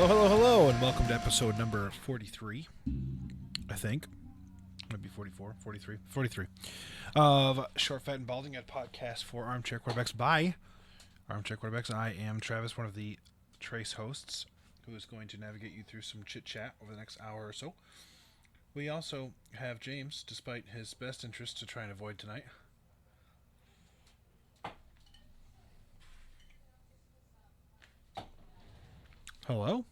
Hello, hello, hello, and welcome to episode number 43, I think. Maybe 44, 43, 43 of Short, Fat, and Balding at podcast for Armchair Quarterbacks by Armchair Quarterbacks. I am Travis, one of the Trace hosts, who is going to navigate you through some chit chat over the next hour or so. We also have James, despite his best interest to try and avoid tonight. Hello?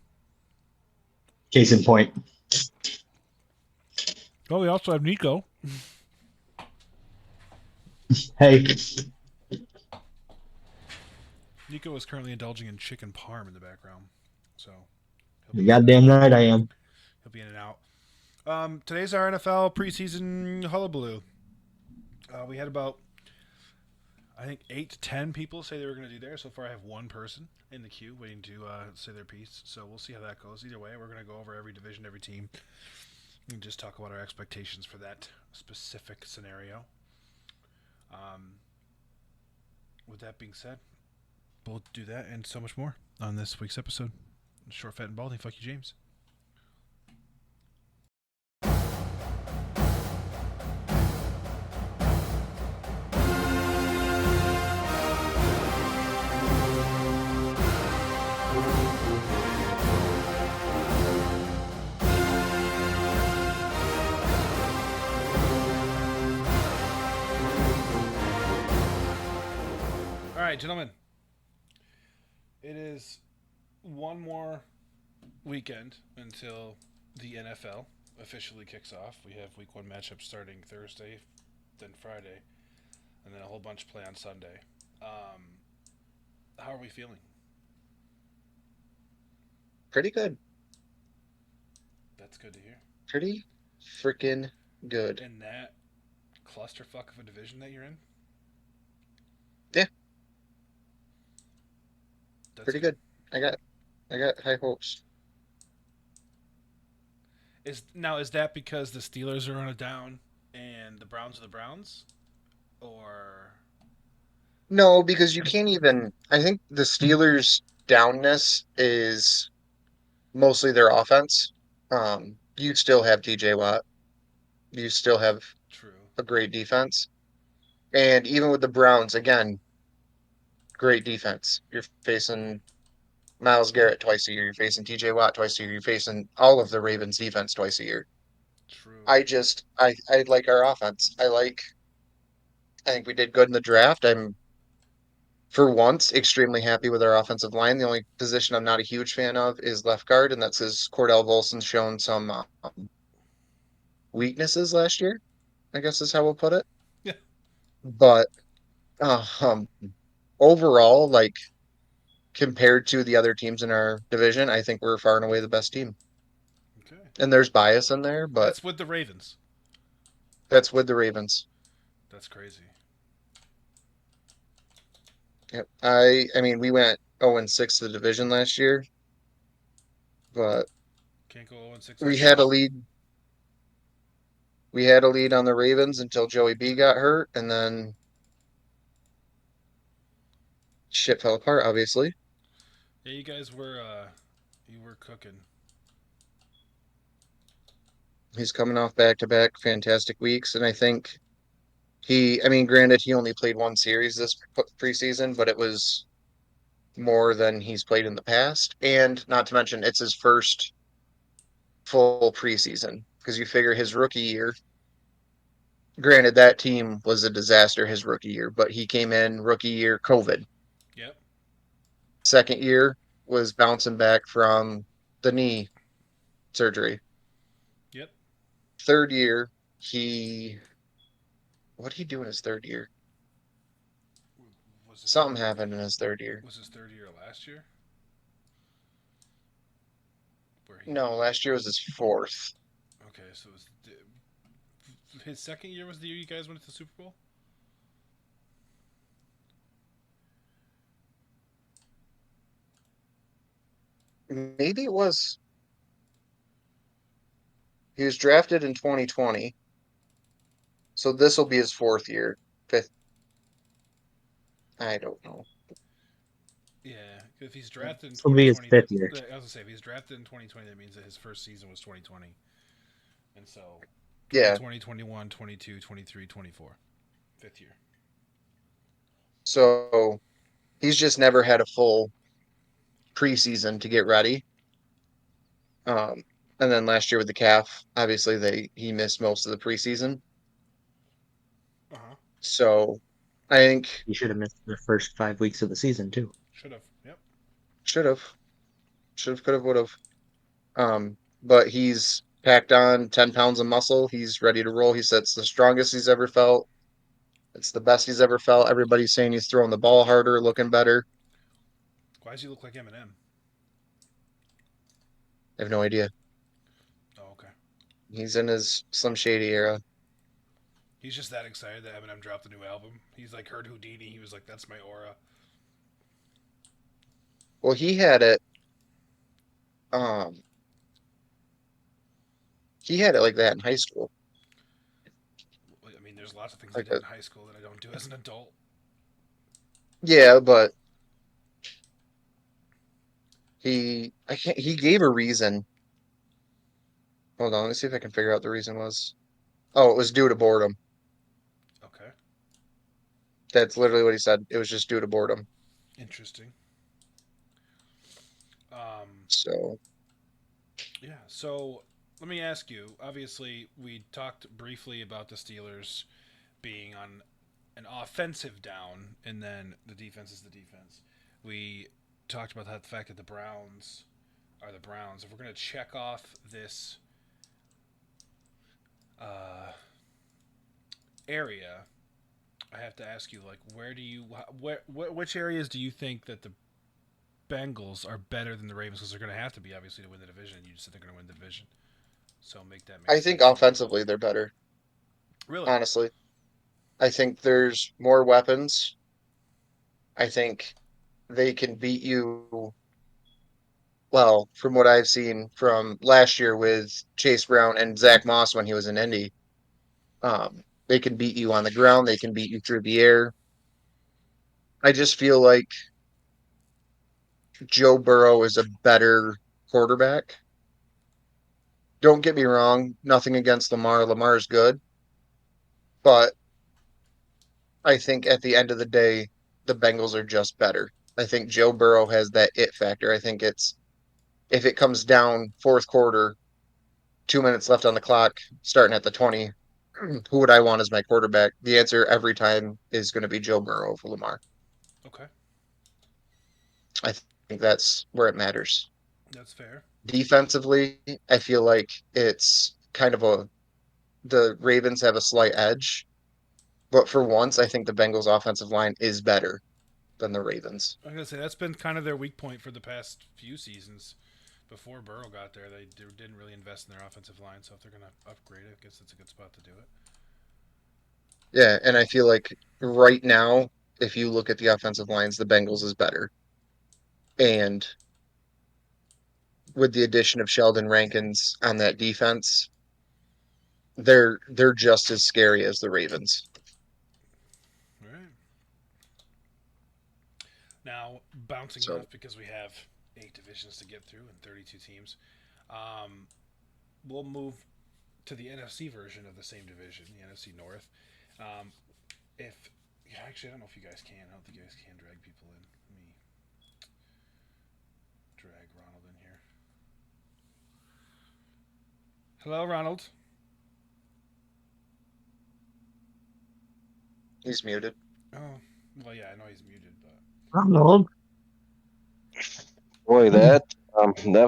Case in point. Oh, we also have Nico. Hey, Nico is currently indulging in chicken parm in the background, so you're goddamn right I am. he'll be in and out. Today's our NFL preseason hullabaloo. We had about, I think, 8 to 10 people say they were going to do there. So far, I have one person in the queue waiting to say their piece. So we'll see how that goes. Either way, we're going to go over every division, every team, and just talk about our expectations for that specific scenario. With that being said, we'll do that and so much more on this week's episode. Short, Fat, and Balding. Fuck you, James. All right, gentlemen. It is one more weekend until the NFL officially kicks off. We have week 1 matchups starting Thursday, then Friday, and then a whole bunch play on Sunday. How are we feeling? Pretty good. That's good to hear. Pretty freaking good. In that clusterfuck of a division that you're in? Yeah, That's pretty good. I got high hopes. Is that because the Steelers are on a down and the Browns are the Browns? Or No, because you can't even. I think the Steelers' downness is mostly their offense. You still have TJ Watt. You still have true? a great defense. And even with the Browns, again, great defense. You're facing Miles Garrett twice a year. You're facing TJ Watt twice a year. You're facing all of the Ravens defense twice a year. True. I like our offense. I think we did good in the draft. I'm for once extremely happy with our offensive line. The only position I'm not a huge fan of is left guard, and that's as Cordell Volson's shown some weaknesses last year, I guess is how we'll put it. Yeah. But uh, um, overall, like compared to the other teams in our division, I think we're far and away the best team. Okay. And there's bias in there, but That's with the Ravens. that's with the Ravens. That's crazy. Yep. I mean we went 0-6 to the division last year, but Can't go 0-6 we again. had a lead we had a lead on the Ravens until Joey B got hurt, and then shit fell apart, obviously. Yeah, you were cooking. He's coming off back-to-back fantastic weeks, and I think I mean, granted, he only played one series this preseason, but it was more than he's played in the past. And not to mention, it's his first full preseason because you figure his rookie year, granted, that team was a disaster his rookie year, but he came in rookie year COVID. Yep. Second year was bouncing back from the knee surgery. Yep. Third year, what did he do in his third year? Was his third Something happened in his third year. was his third year last year? Where he No, last year was his fourth. Okay, so his second year was the year you guys went to the Super Bowl? Maybe it was. He was drafted in 2020, so this will be his fourth year. Fifth. I don't know. Yeah, If he's drafted in This will be his 2020, fifth year. I was gonna say if he's drafted in 2020, that means that his first season was 2020, and so Yeah. 2020, 21, 22, 23, 24, fifth year. So he's just never had a full preseason to get ready. Um, and then last year with the calf, obviously he missed most of the preseason. Uh huh. So I think He should have missed the first 5 weeks of the season too. Should have. Yep. should have, could have, would have. But he's packed on 10 pounds of muscle. He's ready to roll. He said it's the strongest he's ever felt. It's the best he's ever felt. Everybody's saying he's throwing the ball harder, looking better. Why does he look like Eminem? I have no idea. Oh, okay. He's in his Slim Shady era. He's just that excited that Eminem dropped a new album. He's like heard Houdini. He was like, "That's my aura." Well, um, he had it like that in high school. I mean, there's lots of things I Like did a, in high school that I don't do as an adult. yeah, but he gave a reason. Hold on, let's see if I can figure out the reason was. Oh, it was due to boredom. Okay. That's literally what he said. It was just due to boredom. Interesting. Um, So, yeah. So let me ask you. Obviously, we talked briefly about the Steelers being on an offensive down, and then the defense is the defense. We talked about the fact that the Browns are the Browns. If we're going to check off this uh, area, I have to ask you, like, where do you, which areas do you think that the Bengals are better than the Ravens? Because they're going to have to be, obviously, to win the division. You just said they're going to win the division, so make that make I think sense. offensively they're better, Really? honestly. I think there's more weapons. I think they can beat you, well, from what I've seen from last year with Chase Brown and Zach Moss when he was in Indy. They can beat you on the ground, they can beat you through the air. I just feel like Joe Burrow is a better quarterback. Don't get me wrong, nothing against Lamar. Lamar is good, but I think at the end of the day, the Bengals are just better. I think Joe Burrow has that it factor. I think it's if it comes down fourth quarter, 2 minutes left on the clock, starting at the 20, who would I want as my quarterback? The answer every time is going to be Joe Burrow over Lamar. Okay, I think that's where it matters. that's fair. Defensively, I feel like it's kind of the Ravens have a slight edge, but for once, I think the Bengals' offensive line is better than the Ravens. I'm gonna say that's been kind of their weak point for the past few seasons. Before Burrow got there, they didn't really invest in their offensive line. So if they're gonna upgrade it, I guess it's a good spot to do it. Yeah, and I feel like right now, if you look at the offensive lines, the Bengals is better. And with the addition of Sheldon Rankins on that defense, they're just as scary as the Ravens. All right. Now bouncing So off because we have 8 divisions to get through and 32 teams. Um, we'll move to the NFC version of the same division, the NFC North. Um, if yeah, actually, I don't know if you guys can. I don't think you guys can drag people in. Let me drag Ronald in here. Hello, Ronald. he's muted. Oh, well, yeah, I know he's muted, Ronald. Boy, that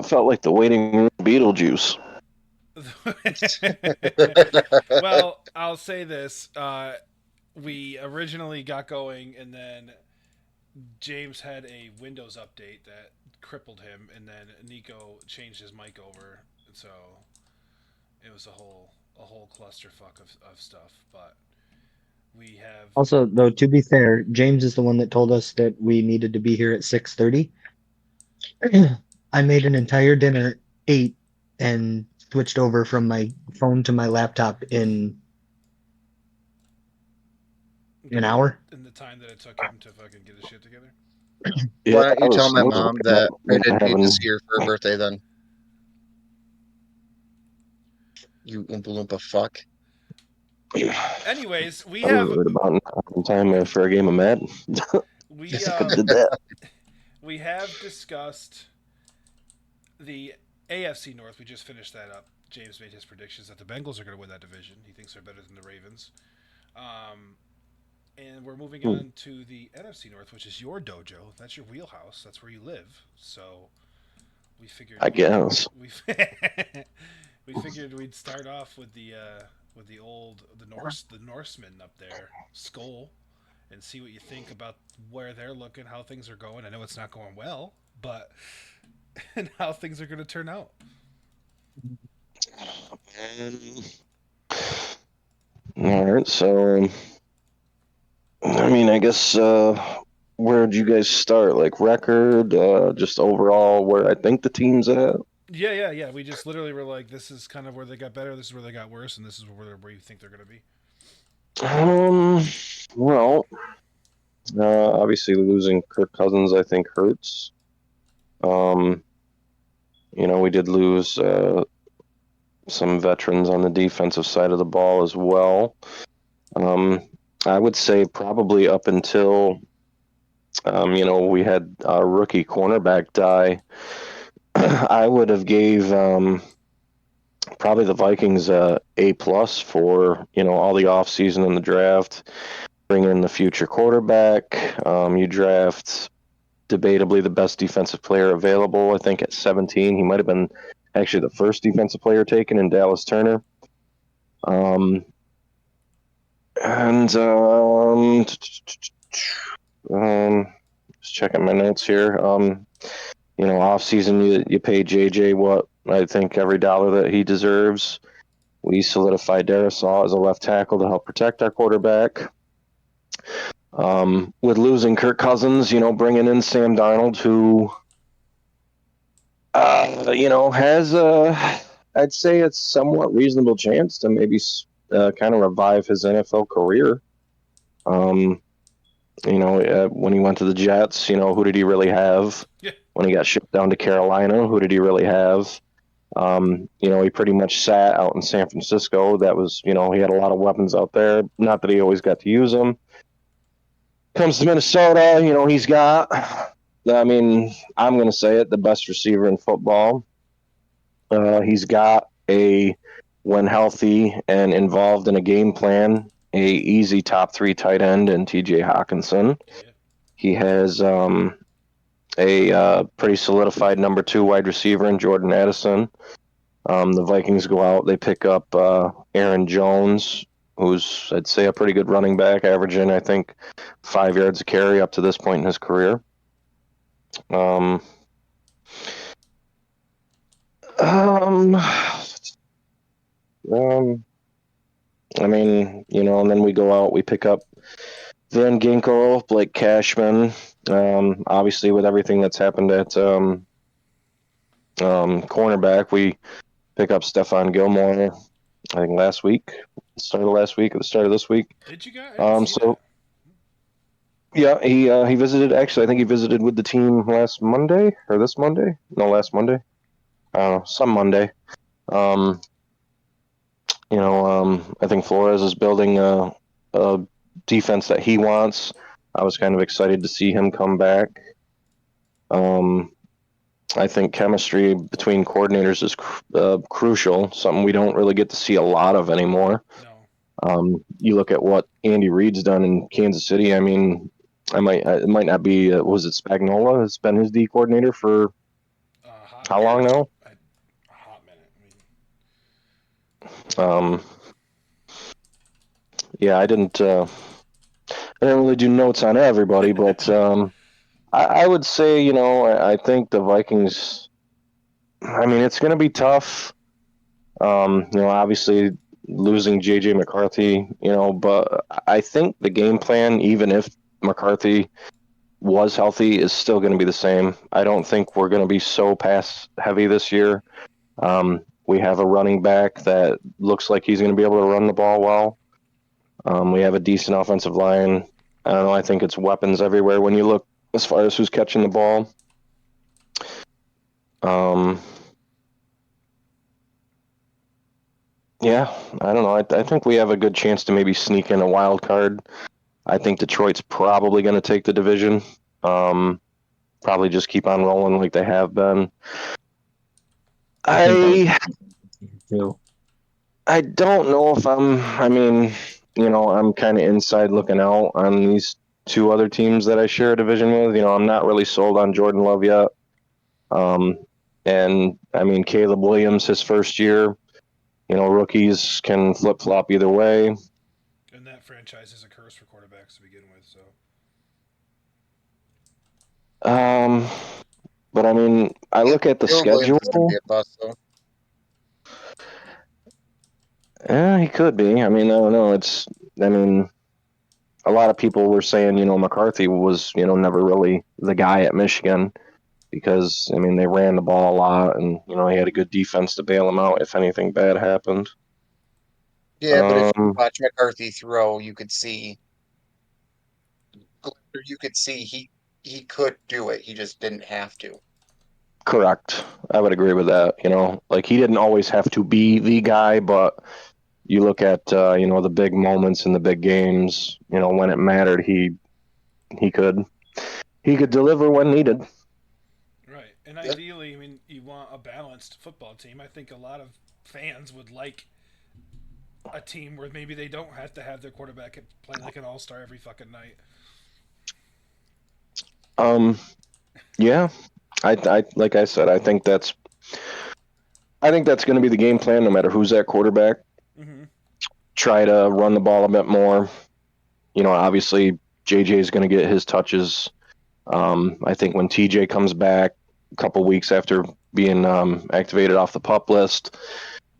felt like the waiting room of Beetlejuice. but well, I'll say this: we originally got going, and then James had a Windows update that crippled him, and then Nico changed his mic over, and so it was a whole clusterfuck of stuff. But we have Also, though, to be fair, James is the one that told us that we needed to be here at 6:30. I made an entire dinner 8 and switched over from my phone to my laptop in an hour. in the time that it took him to fucking get his shit together. Yeah, Why don't you tell my I was mom worried that I about didn't need to having. see her for her birthday then? You Oompa Loompa fuck. Anyways, we I was have worried about not having time for a game of Madden. we I did that. we have discussed the AFC North. We just finished that up. James made his predictions that the Bengals are going to win that division. He thinks they're better than the Ravens. And we're moving on to the NFC North, which is your dojo. That's your wheelhouse. That's where you live. So we figured I guess. we figured we'd start off with the Norsemen up there, Skull, and see what you think about where they're looking, how things are going. I know it's not going well, but and how things are going to turn out. All right, so I mean, I guess where'd you guys start? Like record, just overall where I think the team's at. Yeah. We just literally were like, this is kind of where they got better, this is where they got worse, and this is where you think they're going to be. Well, obviously losing Kirk Cousins, I think hurts. We did lose some veterans on the defensive side of the ball as well. I would say probably up until we had our rookie cornerback die. I would have gave probably the Vikings A plus for all the offseason in the draft, bringing in the future quarterback. You draft debatably the best defensive player available. I think at 17, he might have been actually the first defensive player taken in Dallas Turner. And just checking my notes here. Off season you pay JJ what I think every dollar that he deserves. We solidified Darisaw as a left tackle to help protect our quarterback. With losing Kirk Cousins, bringing in Sam Darnold, who, has I'd say it's somewhat reasonable chance to maybe kind of revive his NFL career. When he went to the Jets, who did he really have? Yeah. When he got shipped down to Carolina, who did he really have? He pretty much sat out in San Francisco. That was, he had a lot of weapons out there. Not that he always got to use them. Comes to Minnesota, he's got, I'm going to say it, the best receiver in football. He's got when healthy and involved in a game plan, a easy top 3 tight end in TJ Hawkinson. Yeah. He has a pretty solidified number 2 wide receiver in Jordan Addison. The Vikings go out, they pick up Aaron Jones, who's, I'd say, a pretty good running back, averaging, I think, 5 yards a carry up to this point in his career. And then we go out, we pick up Van Ginkel, Blake Cashman. Obviously, with everything that's happened at cornerback, we pick up Stephon Gilmore, I think last week, start of last week, or the start of this week. Did you guys? I didn't see that. Yeah, he visited. Actually, I think he visited with the team last Monday or this Monday. No, last Monday. I don't know, some Monday. I think Flores is building a defense that he wants. I was kind of excited to see him come back. I think chemistry between coordinators is crucial, something we don't really get to see a lot of anymore. No. You look at what Andy Reid's done in Kansas City. I mean, it might not be. Was it Spagnuolo? It's been his D coordinator for how long now? A hot minute. Yeah, I didn't really do notes on everybody, but I would say, I think the Vikings. I mean, it's going to be tough. Obviously losing JJ McCarthy, but I think the game plan, even if McCarthy was healthy, is still going to be the same. I don't think we're going to be so pass heavy this year. We have a running back that looks like he's going to be able to run the ball well. We have a decent offensive line. I don't know. I think it's weapons everywhere. When you look as far as who's catching the ball. Yeah, I don't know. I think we have a good chance to maybe sneak in a wild card. I think Detroit's probably going to take the division. Probably just keep on rolling like they have been. I think that I was too. I don't know if I mean, I'm kind of inside looking out on these two other teams that I share a division with. I'm not really sold on Jordan Love yet. Um, and I mean, Caleb Williams, his first year, rookies can flip flop either way. And that franchise is a curse for quarterbacks to begin with. So Um, but I mean, I look at the Caleb Williams is going to schedule. be a bust, though. Yeah, he could be. I mean, I don't know. I mean, a lot of people were saying, McCarthy was, never really the guy at Michigan because, I mean, they ran the ball a lot and, he had a good defense to bail him out if anything bad happened. Yeah, but if you watch McCarthy throw, you could see he could do it. He just didn't have to. Correct. I would agree with that. Like he didn't always have to be the guy, but you look at, the big moments in the big games, when it mattered, he could deliver when needed. right, and Yeah, ideally, I mean, you want a balanced football team. I think a lot of fans would like a team where maybe they don't have to have their quarterback play like an all-star every fucking night. Yeah, I like I said, I think that's going to be the game plan, no matter who's at quarterback. Mm-hmm. Try to run the ball a bit more. Obviously JJ is going to get his touches. I think when TJ comes back a couple weeks after being activated off the pup list,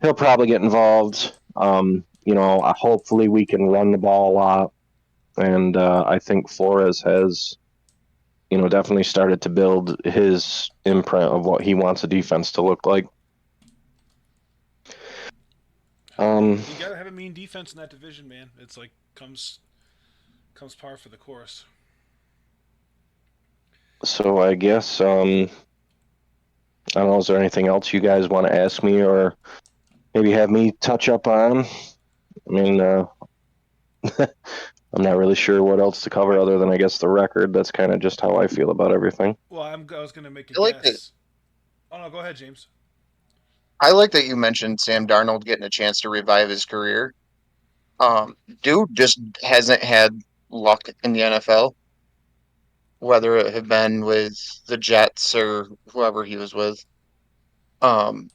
he'll probably get involved. Hopefully we can run the ball a lot, and I think Flores has, definitely started to build his imprint of what he wants a defense to look like. You gotta have a mean defense in that division, man. It's like comes par for the course. So I guess I don't know. Is there anything else you guys want to ask me, or maybe have me touch up on? I mean, I'm not really sure what else to cover other than I guess the record. That's kind of just how I feel about everything. Well, I was gonna make a I like that. guess. Oh no, go ahead, James. I like that you mentioned Sam Darnold getting a chance to revive his career. Dude just hasn't had luck in the NFL, whether it had been with the Jets or whoever he was with. Um,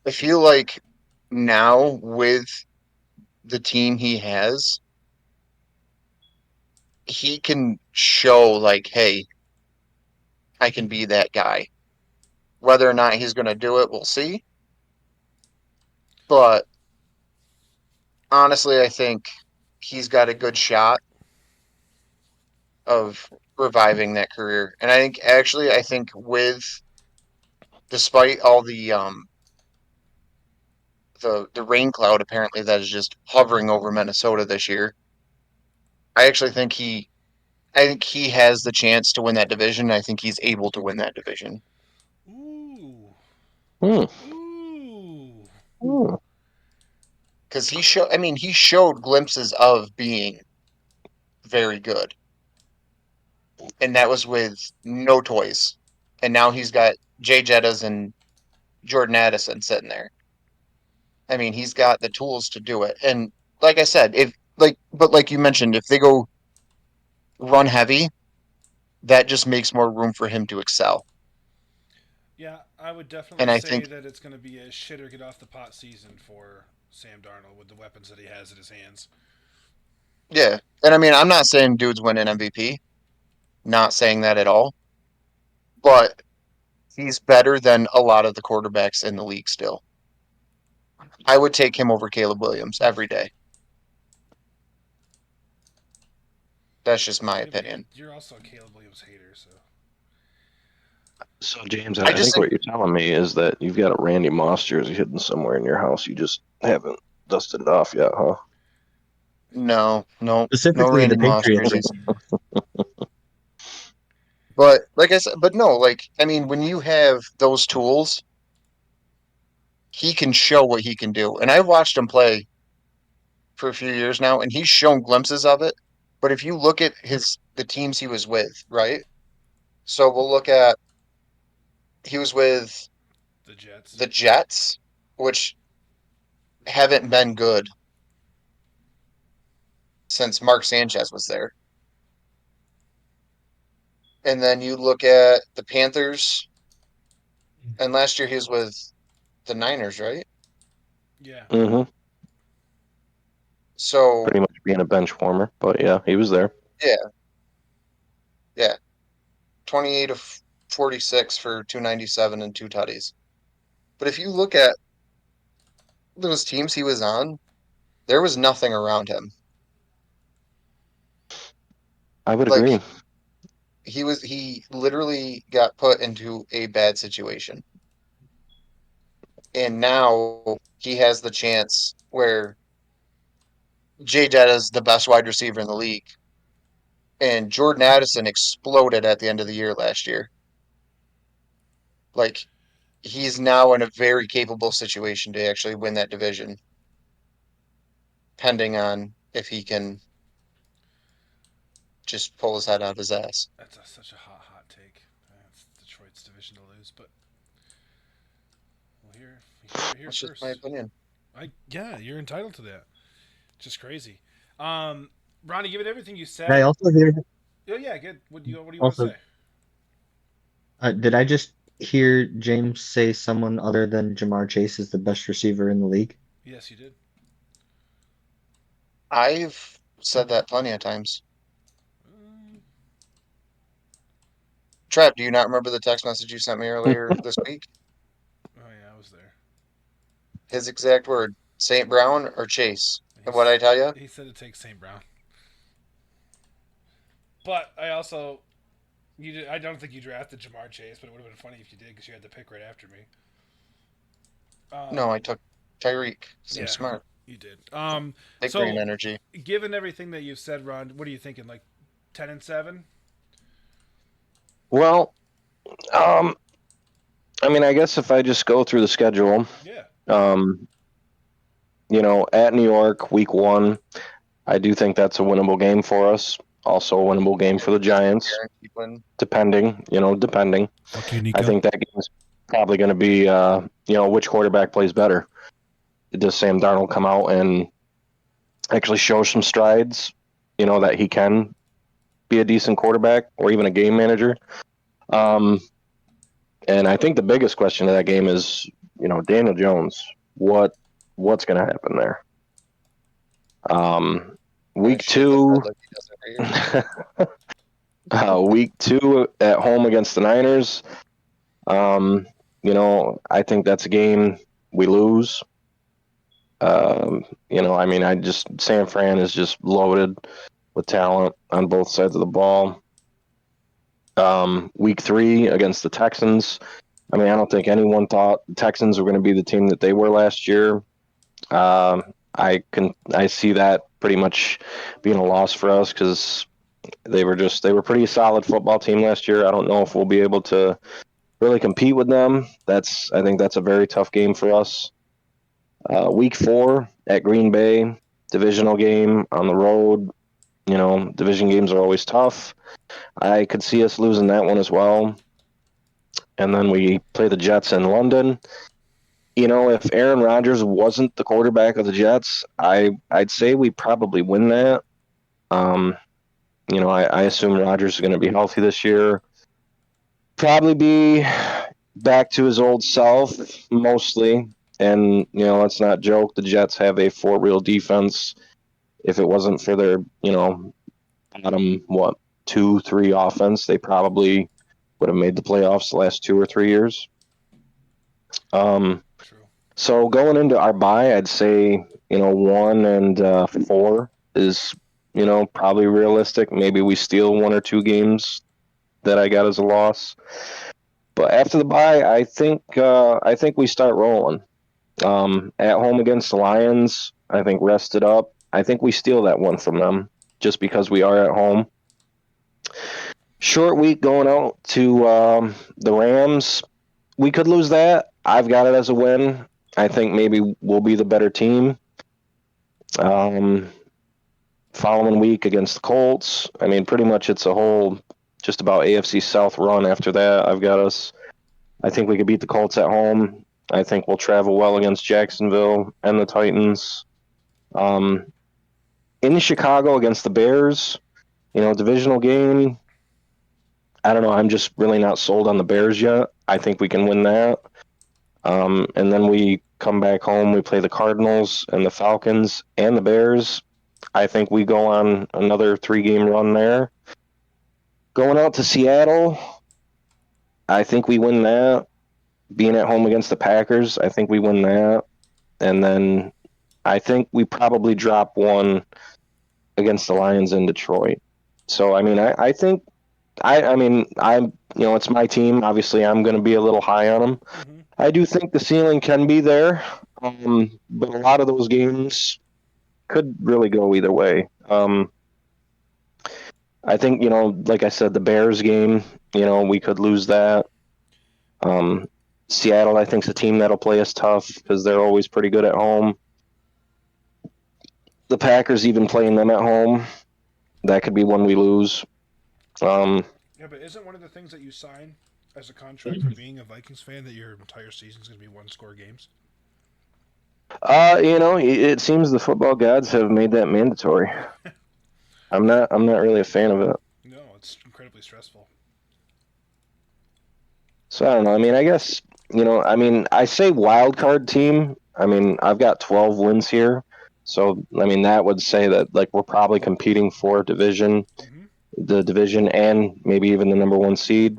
I feel like now with the team he has, he can show like, hey, I can be that guy. Whether or not he's going to do it, we'll see. But honestly, I think he's got a good shot of reviving that career. And I think with despite all the rain cloud apparently that is just hovering over Minnesota this year, I actually I think he has the chance to win that division. I think he's able to win that division Ooh, Hmm. ooh. Hmm. because he showed glimpses of being very good, and that was with no toys. And now he's got Jay Jettas and Jordan Addison sitting there. I mean, he's got the tools to do it. And like I said, but like you mentioned, if they go run heavy, that just makes more room for him to excel. Yeah, I would definitely And I say think, that it's going to be a shit or get off the pot season for Sam Darnold with the weapons that he has at his hands. yeah. And I mean, I'm not saying dudes win an MVP, not saying that at all, but he's better than a lot of the quarterbacks in the league still. I would take him over Caleb Williams every day. That's just my Yeah, but opinion. you're also a Caleb Williams hater, so So James, I I just think think what you're telling me is that you've got a Randy Moss jersey hidden somewhere in your house. You just haven't dusted it off yet, huh? no, no, no Specifically the Randy Moss Patriots. jerseys. But like I said, but no, like I mean, when you have those tools, he can show what he can do. And I've watched him play for a few years now, and he's shown glimpses of it. But if you look at the teams he was with, right? So we'll look at he was with The Jets. the Jets, which haven't been good since Mark Sanchez was there. And then you look at the Panthers, and last year he was with the Niners, right? Yeah. hmm So Pretty much being a bench warmer, but yeah, he was there. yeah, yeah, 28 of 46 for 297 and two tutties. But if you look at those teams he was on, there was nothing around him. I would Like agree. he literally got put into a bad situation. And now he has the chance where Jay Jetta is the best wide receiver in the league. And Jordan Addison exploded at the end of the year last year. Like he's now in a very capable situation to actually win that division, pending on if he can just pull his head out of his ass. That's such a hot take. It's Detroit's division to lose, but we'll hear it here That's just my first. opinion. Yeah, you're entitled to that. Just crazy. Ronnie, given everything you Did I said, also hear oh yeah, good. What do you want to also say? did I just hear James say someone other than Jamar Chase is the best receiver in the league? Yes, you did. I've said that plenty of times. Um, Trav, do you not remember the text message you sent me earlier this week? oh yeah, I was there. His exact word, St. Brown or Chase. And what He's, I tell you? he said it takes St. Brown, but I also I don't think you drafted Jamar Chase, but it would have been funny if you did because you had the pick right after me. No, I Um, took Tyreek. Seems yeah, smart. you did. Big brain So energy. given everything that you've said, Ron, what are you thinking? Like 10-7? Well, um, I mean, I guess if I just go through the schedule, Yeah. um, at New York, week one, I do think that's a winnable game for us. Also, a winnable game Yeah, for the Giants, guaranteed win. depending. Fuck you, I Nico. think that game's probably going to be, which quarterback plays better. Does Sam Darnold come out and actually show some strides, that he can be a decent quarterback or even a game manager? Um, and I think the biggest question of that game is, Daniel Jones. What's going to happen there? Gonna Week shit the bed two, like he does every year. week two at home against the Niners. I think that's a game we lose. I mean, San Fran is just loaded with talent on both sides of the ball. Week three against the Texans. I mean, I don't think anyone thought the Texans were going to be the team that they were last year. I see that pretty much being a loss for us because they were a pretty solid football team last year. I don't know if we'll be able to really compete with them. I think that's a very tough game for us. Week four at Green Bay, divisional game on the road. Division games are always tough. I could see us losing that one as well. And then we play the Jets in London. If Aaron Rodgers wasn't the quarterback of the Jets, I'd say we probably win that. Um, I assume Rodgers is going to be healthy this year. Probably be back to his old self mostly. And let's not joke. The Jets have a four-wheel defense. If it wasn't for their bottom 2-3 offense, they probably would have made the playoffs the last 2 or 3 years. True. So going into our bye, I'd say 1-4 is probably realistic. Maybe we steal 1 or 2 games that I got as a loss. But after the bye, I think we start rolling. At home against the Lions, I think rested up. I think we steal that one from them just because we are at home. Short week going out to the Rams. We could lose that. I've got it as a win. I think maybe we'll be the better team. Following week against the Colts. I mean, pretty much it's a whole just about AFC South run after that. I've got us. I think we could beat the Colts at home. I think we'll travel well against Jacksonville and the Titans. In Chicago against the Bears, divisional game. I don't know. I'm just really not sold on the Bears yet. I think we can win that. And then we come back home. We play the Cardinals and the Falcons and the Bears. I think we go on another 3-game run there. Going out to Seattle, I think we win that. Being at home against the Packers, I think we win that. And then I think we probably drop one against the Lions in Detroit. So, I mean, I think, I'm, it's my team. Obviously, I'm going to be a little high on them. Mm-hmm. I do think the ceiling can be there, but a lot of those games could really go either way. I think, like I said, the Bears game, we could lose that. Seattle, I think, is a team that'll play us tough because they're always pretty good at home. The Packers, even playing them at home, that could be one we lose. Yeah, but isn't one of the things that you sign as a contract for being a Vikings fan that your entire season's going to be one-score games? It seems the football gods have made that mandatory. I'm not really a fan of it. No, it's incredibly stressful. So I don't know. I mean, I guess, I say wild card team. I mean, I've got 12 wins here. So, I mean, that would say that, like, we're probably competing for Mm-hmm. the division and maybe even the number 1 seed.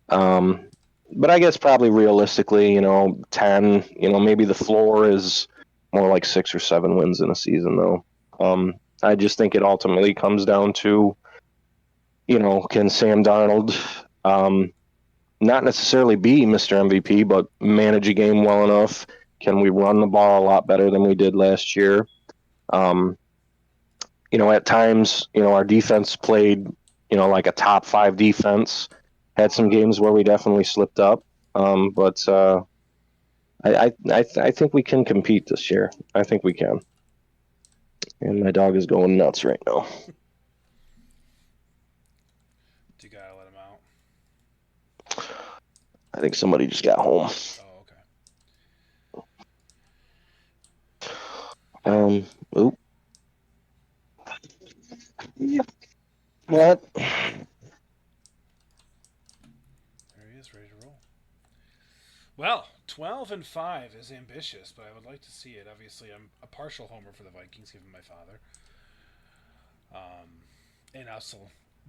But I guess probably realistically, 10, maybe the floor is more like 6 or 7 wins in a season, though. I just think it ultimately comes down to, can Sam Darnold not necessarily be Mr. MVP, but manage a game well enough? Can we run the ball a lot better than we did last year? At times, our defense played, like a top 5 defense. Had some games where we definitely slipped up, but I think we can compete this year. I think we can. And my dog is going nuts right now. You gotta let him out. I think somebody just got home. Oh, okay. Oop. What? There he is, ready to roll. Well, 12-5 is ambitious, but I would like to see it. Obviously, I'm a partial homer for the Vikings, given my father. And also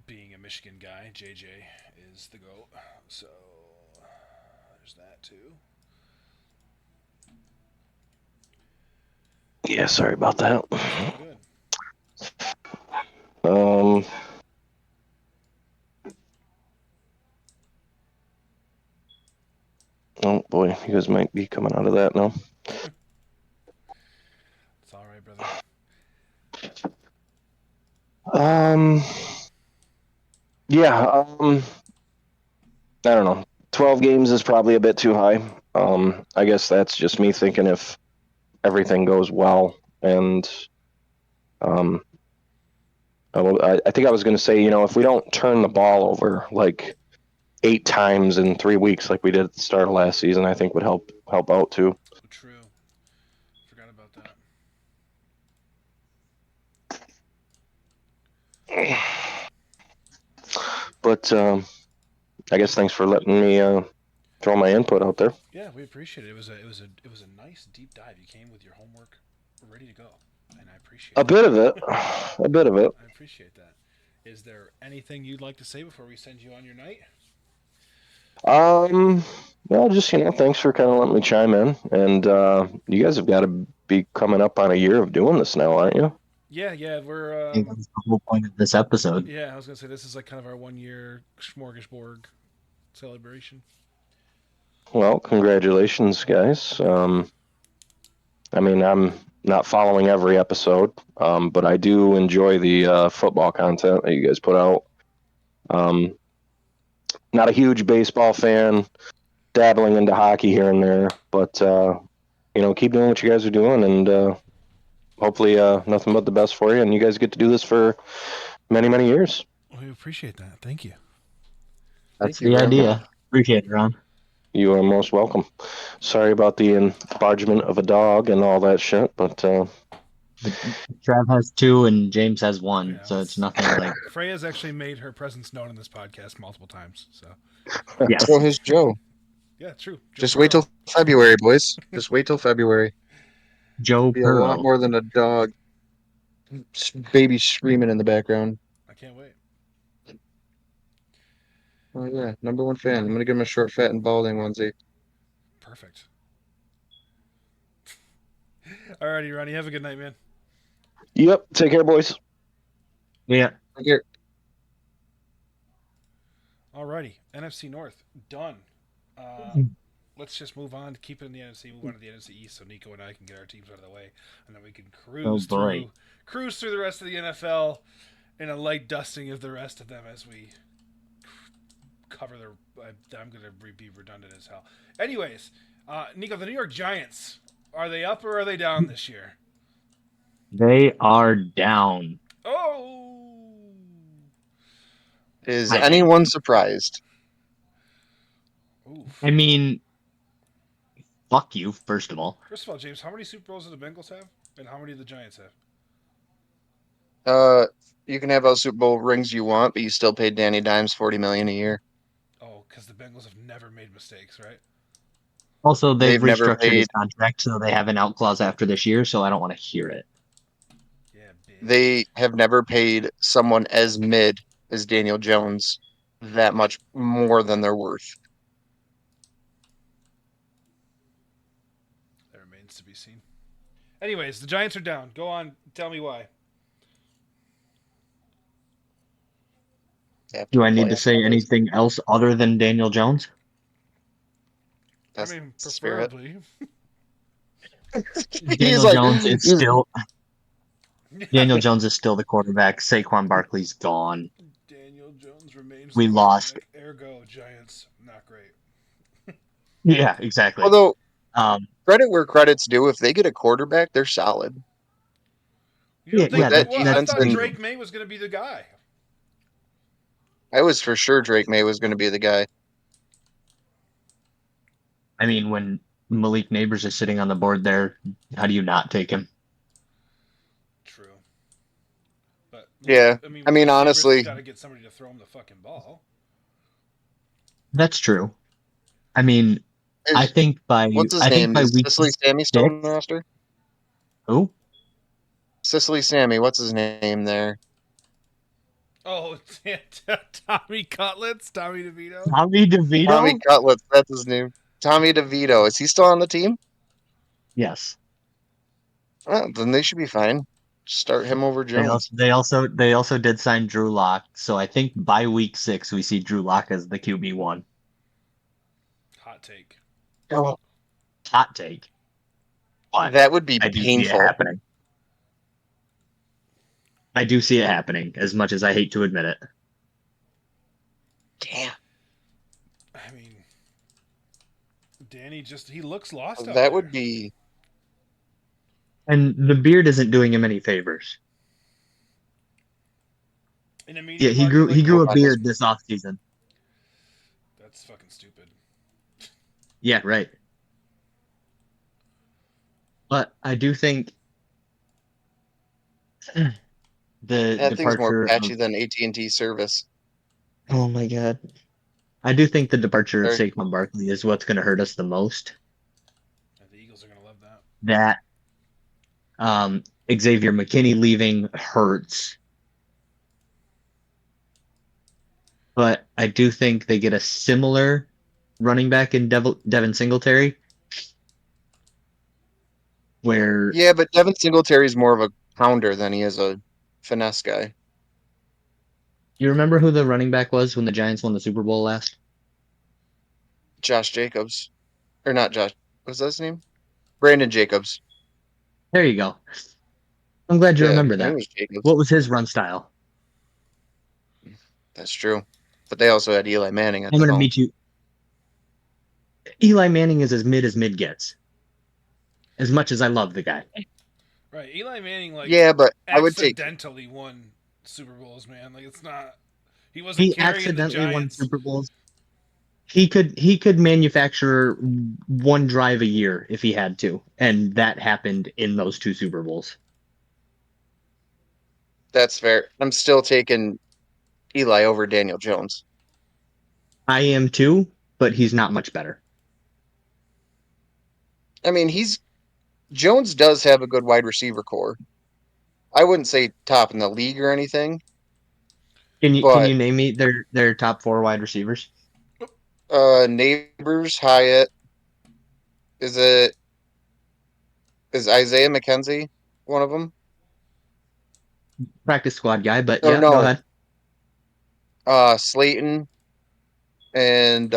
being a Michigan guy, JJ is the GOAT. So there's that too. Yeah, sorry about that. Good. Oh boy, you guys might be coming out of that now. It's all right, brother. Yeah, I don't know. 12 games is probably a bit too high. I guess that's just me thinking if everything goes well. And I think I was going to say, if we don't turn the ball over like 8 times in 3 weeks like we did at the start of last season, I think would help out too. True. Forgot about that. But I guess thanks for letting me throw my input out there. Yeah, we appreciate it. It was a nice deep dive. You came with your homework ready to go, and I appreciate a bit of it. A bit of it. I appreciate that. Is there anything you'd like to say before we send you on your night? Well, just thanks for kind of letting me chime in, and you guys have got to be coming up on a year of doing this now, aren't you? Yeah, we're. I think that's the whole point of this episode. Yeah, I was gonna say this is like kind of our 1-year smorgasbord celebration. Well, congratulations, guys. I mean, I'm not following every episode, but I do enjoy the football content that you guys put out. Not a huge baseball fan, dabbling into hockey here and there, but keep doing what you guys are doing, and hopefully nothing but the best for you, and you guys get to do this for many, many years. We appreciate that. Thank you. That's Thank you the very idea. much. Appreciate it, Ron. You are most welcome. Sorry about the enlargement of a dog and all that shit, but Trav has 2 and James has 1, Yeah, so it's nothing like. Freya's actually made her presence known in this podcast multiple times. So Yes. So has Joe. yeah, true. Joe Just wait Burrow. till February, boys. Just wait till February. Joe Be a lot Pearl. more than a dog. Baby screaming in the background. I can't wait. Oh yeah, #1 fan. I'm gonna give him a short, fat, and balding onesie. Perfect. Alrighty, Ronnie. Have a good night, man. yep. Take care, boys. Yeah. Here. Alrighty, NFC North done. Let's just move on. Keep it in the NFC. Move on to the NFC East, so Nico and I can get our teams out of the way, and then we can cruise through the rest of the NFL in a light dusting of the rest of them as we cover their. I'm going to be redundant as hell. Anyways, Nico, the New York Giants, are they up or are they down this year? They are down. Oh. Is anyone surprised? Oof. I mean, fuck you, first of all. First of all, James, how many Super Bowls do the Bengals have, and how many do the Giants have? You can have all Super Bowl rings you want, but you still paid Danny Dimes $40 million a year. Oh, because the Bengals have never made mistakes, right? Also, they've never restructured his paid. contract, so they have an out clause after this year, so I don't want to hear it. Yeah, bitch. They have never paid someone as mid as Daniel Jones that much more than they're worth. That remains to be seen. Anyways, the Giants are down. Go on, tell me why. Do I need to say anything else other than Daniel Jones? That's I mean, the spirit. preferably. Daniel Jones is still. Daniel Jones is still the quarterback. Saquon Barkley's gone. Daniel Jones remains. We the lost. Ergo, Giants not great. Yeah, exactly. Although, credit where credit's due. If they get a quarterback, they're solid. You don't Yeah, think? yeah, Well, I thought Drake May was going to be the guy. I was for sure Drake May was going to be the guy. I mean, when Malik Neighbors is sitting on the board there, how do you not take him? True. But Yeah, I mean, honestly, got to get somebody to throw him the fucking ball. That's true. I mean, I think by what's his I name? think by Is week Sicily Sammy still on 6, the roster? Who? Sicily Sammy, what's his name there? Oh, Tommy Cutlets, Tommy DeVito. Tommy DeVito. Tommy Cutlets, that's his name. Tommy DeVito. Is he still on the team? Yes. Oh, then they should be fine. Start him over Jones. They also did sign Drew Lock, so I think by week 6 we see Drew Lock as the QB1. Hot take. Oh, Hot take. But that would be I do see it painful. happening. I do see it happening, as much as I hate to admit it. Damn. I mean, Danny he looks lost. That would be. And the beard isn't doing him any favors. Yeah, he grew a beard this offseason. That's fucking stupid. Yeah, right. But I do think that thing's more patchy than AT&T service. Oh my god. I do think the departure of Saquon Barkley is what's going to hurt us the most. Yeah, the Eagles are going to love that. Xavier McKinney leaving hurts. But I do think they get a similar running back in Devin Singletary. Yeah, but Devin Singletary is more of a pounder than he is a finesse guy. You remember who the running back was when the Giants won the Super Bowl last? Josh Jacobs. Or not Josh. What's that his name? Brandon Jacobs. There you go. I'm glad you remember that. Was what was his run style? That's true. but they also had Eli Manning at I'm the going to helm. meet you. Eli Manning is as mid gets. As much as I love the guy. Right. Eli Manning, like, Yeah, but I would take. accidentally won Super Bowls, man. Like, it's not. He wasn't He carrying the accidentally won Giants. Super Bowls. He could manufacture one drive a year if he had to, and that happened in those 2 Super Bowls. That's fair. I'm still taking Eli over Daniel Jones. I am too, but he's not much better. I mean, Jones does have a good wide receiver core. I wouldn't say top in the league or anything, Can but you name me their top 4 wide receivers? Neighbors, Hyatt, is it is Isaiah McKenzie one of them? Practice squad guy, but Or yeah, go no, ahead. Slayton and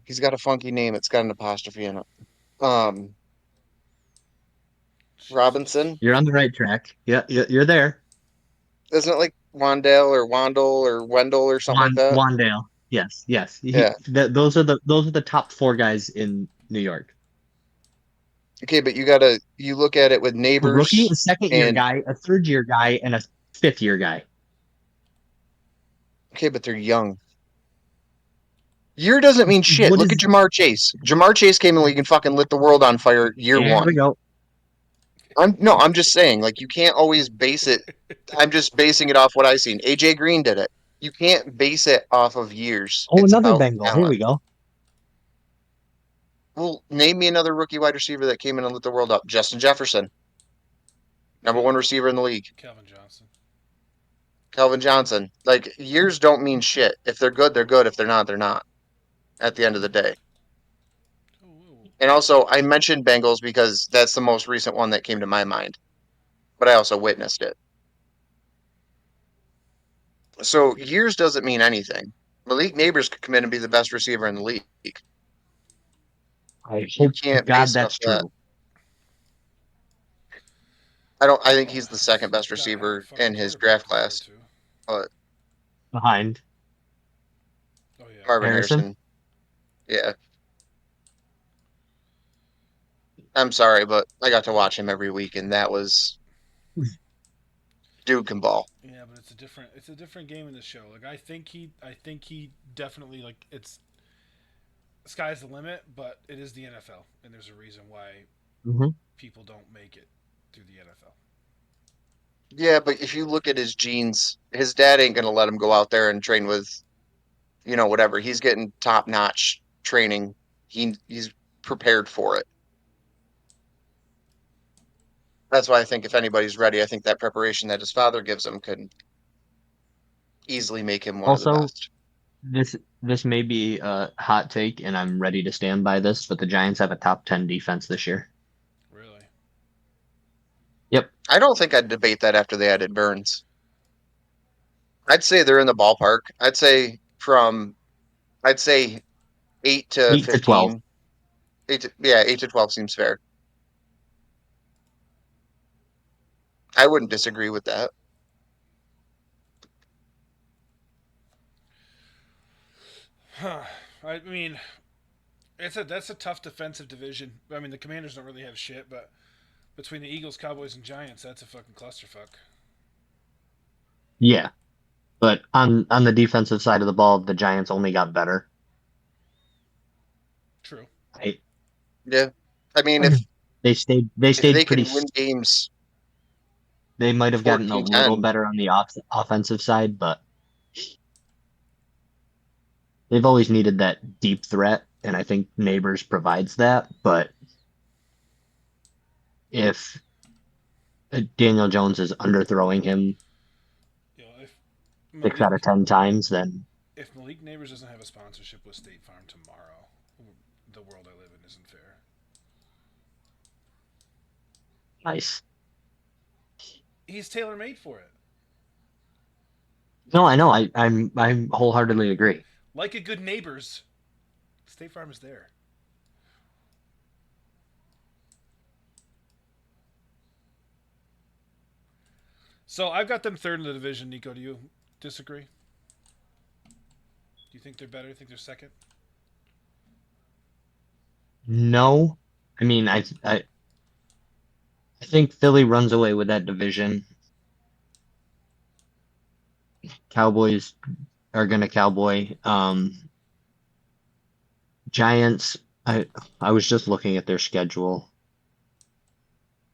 he's got a funky name. It's got an apostrophe in it. Um, Jesus. Robinson. You're on the right track. Yeah, you're there. Isn't it like Wandale or Wandle or Wendell or something like that? Wandale. Yes. Yeah. Those are the top 4 guys in New York. Okay, but you look at it with A rookie, Neighbors a second year and guy, a third year guy, and a 5th year guy. okay, but they're young. Year doesn't mean shit. What Look at is Jamar Chase. Jamar Chase came in the league and fucking lit the world on fire year There we one. go. I'm just saying, like you can't always base it. I'm just basing it off what I seen. AJ Green did it. You can't base it off of years. Oh, It's another about Bengal. Here talent. we go. Well, name me another rookie wide receiver that came in and lit the world up. Justin Jefferson, number one receiver in the league. Calvin Johnson. Calvin Johnson. Like years don't mean shit. If they're good, they're good. If they're not, they're not. At the end of the day. Ooh. And also, I mentioned Bengals because that's the most recent one that came to my mind. But I also witnessed it. So years doesn't mean anything. Malik Neighbors could come in and be the best receiver in the league. I You hope to can't God base it off that's that. true. I don't. I think Well, he's the second best he's gotta have a receiver fucking in his quarterback draft to throw class. to. But Behind Oh yeah. Marvin Harrison. Harrison, yeah. I'm sorry, but I got to watch him every week, and that was Duke can ball. Yeah, but it's a different game in the show. Like I think he definitely, like, it's sky's the limit, but it is the NFL, and there's a reason why hmm people don't make it through the NFL. Yeah, but if you look at his genes, his dad ain't gonna let him go out there and train with, whatever. He's getting top notch training. He's prepared for it. That's why I think if anybody's ready, I think that preparation that his father gives him could easily make him one of the Also, best. this may be a hot take, and I'm ready to stand by this, but the Giants have a top 10 defense this year. Really. Yep. I don't think I'd debate that after they added Burns. I'd say they're in the ballpark. I'd say 8 to 8 to 12. 15. 8 to 12 seems fair. I wouldn't disagree with that. Huh. I mean, that's a tough defensive division. I mean, the Commanders don't really have shit, but between the Eagles, Cowboys, and Giants, that's a fucking clusterfuck. Yeah. But on the defensive side of the ball, the Giants only got better. True. Right? Yeah. I mean, if They if they stayed pretty. can win games They might have gotten a little 14-10, better on the offensive side, but they've always needed that deep threat, and I think Neighbors provides that. But if Daniel Jones is underthrowing him If 6 out of 10 times, then Malik Neighbors doesn't have a sponsorship with State Farm tomorrow, the world I live in isn't fair. nice. He's tailor made for it. No, I know. I'm wholeheartedly agree. Like a good neighbors, State Farm is there. So I've got them third in the division. Nico, do Disagree? Do you think they're better? Do you think they're second? No, I mean I think Philly runs away with that division. Cowboys are gonna cowboy. Giants. I was just looking at their schedule.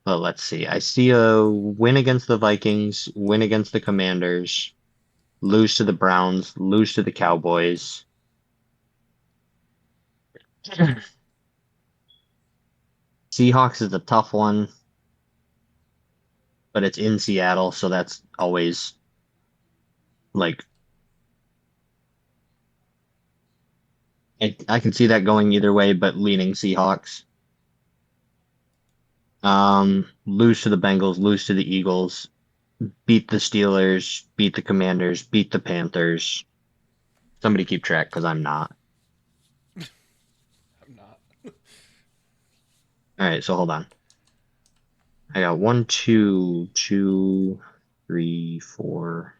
But let's see. I see a win against the Vikings, win against the Commanders, lose to the Browns, lose to the Cowboys. Seahawks is a tough one, but it's in Seattle, so that's always like I can see that going either way, but leaning Seahawks. Lose to the Bengals, lose to the Eagles, beat the Steelers, beat the Commanders, beat the Panthers. Somebody keep track because I'm not. I'm not. All right, so hold on. I got 1, 2, 2, 3, 4,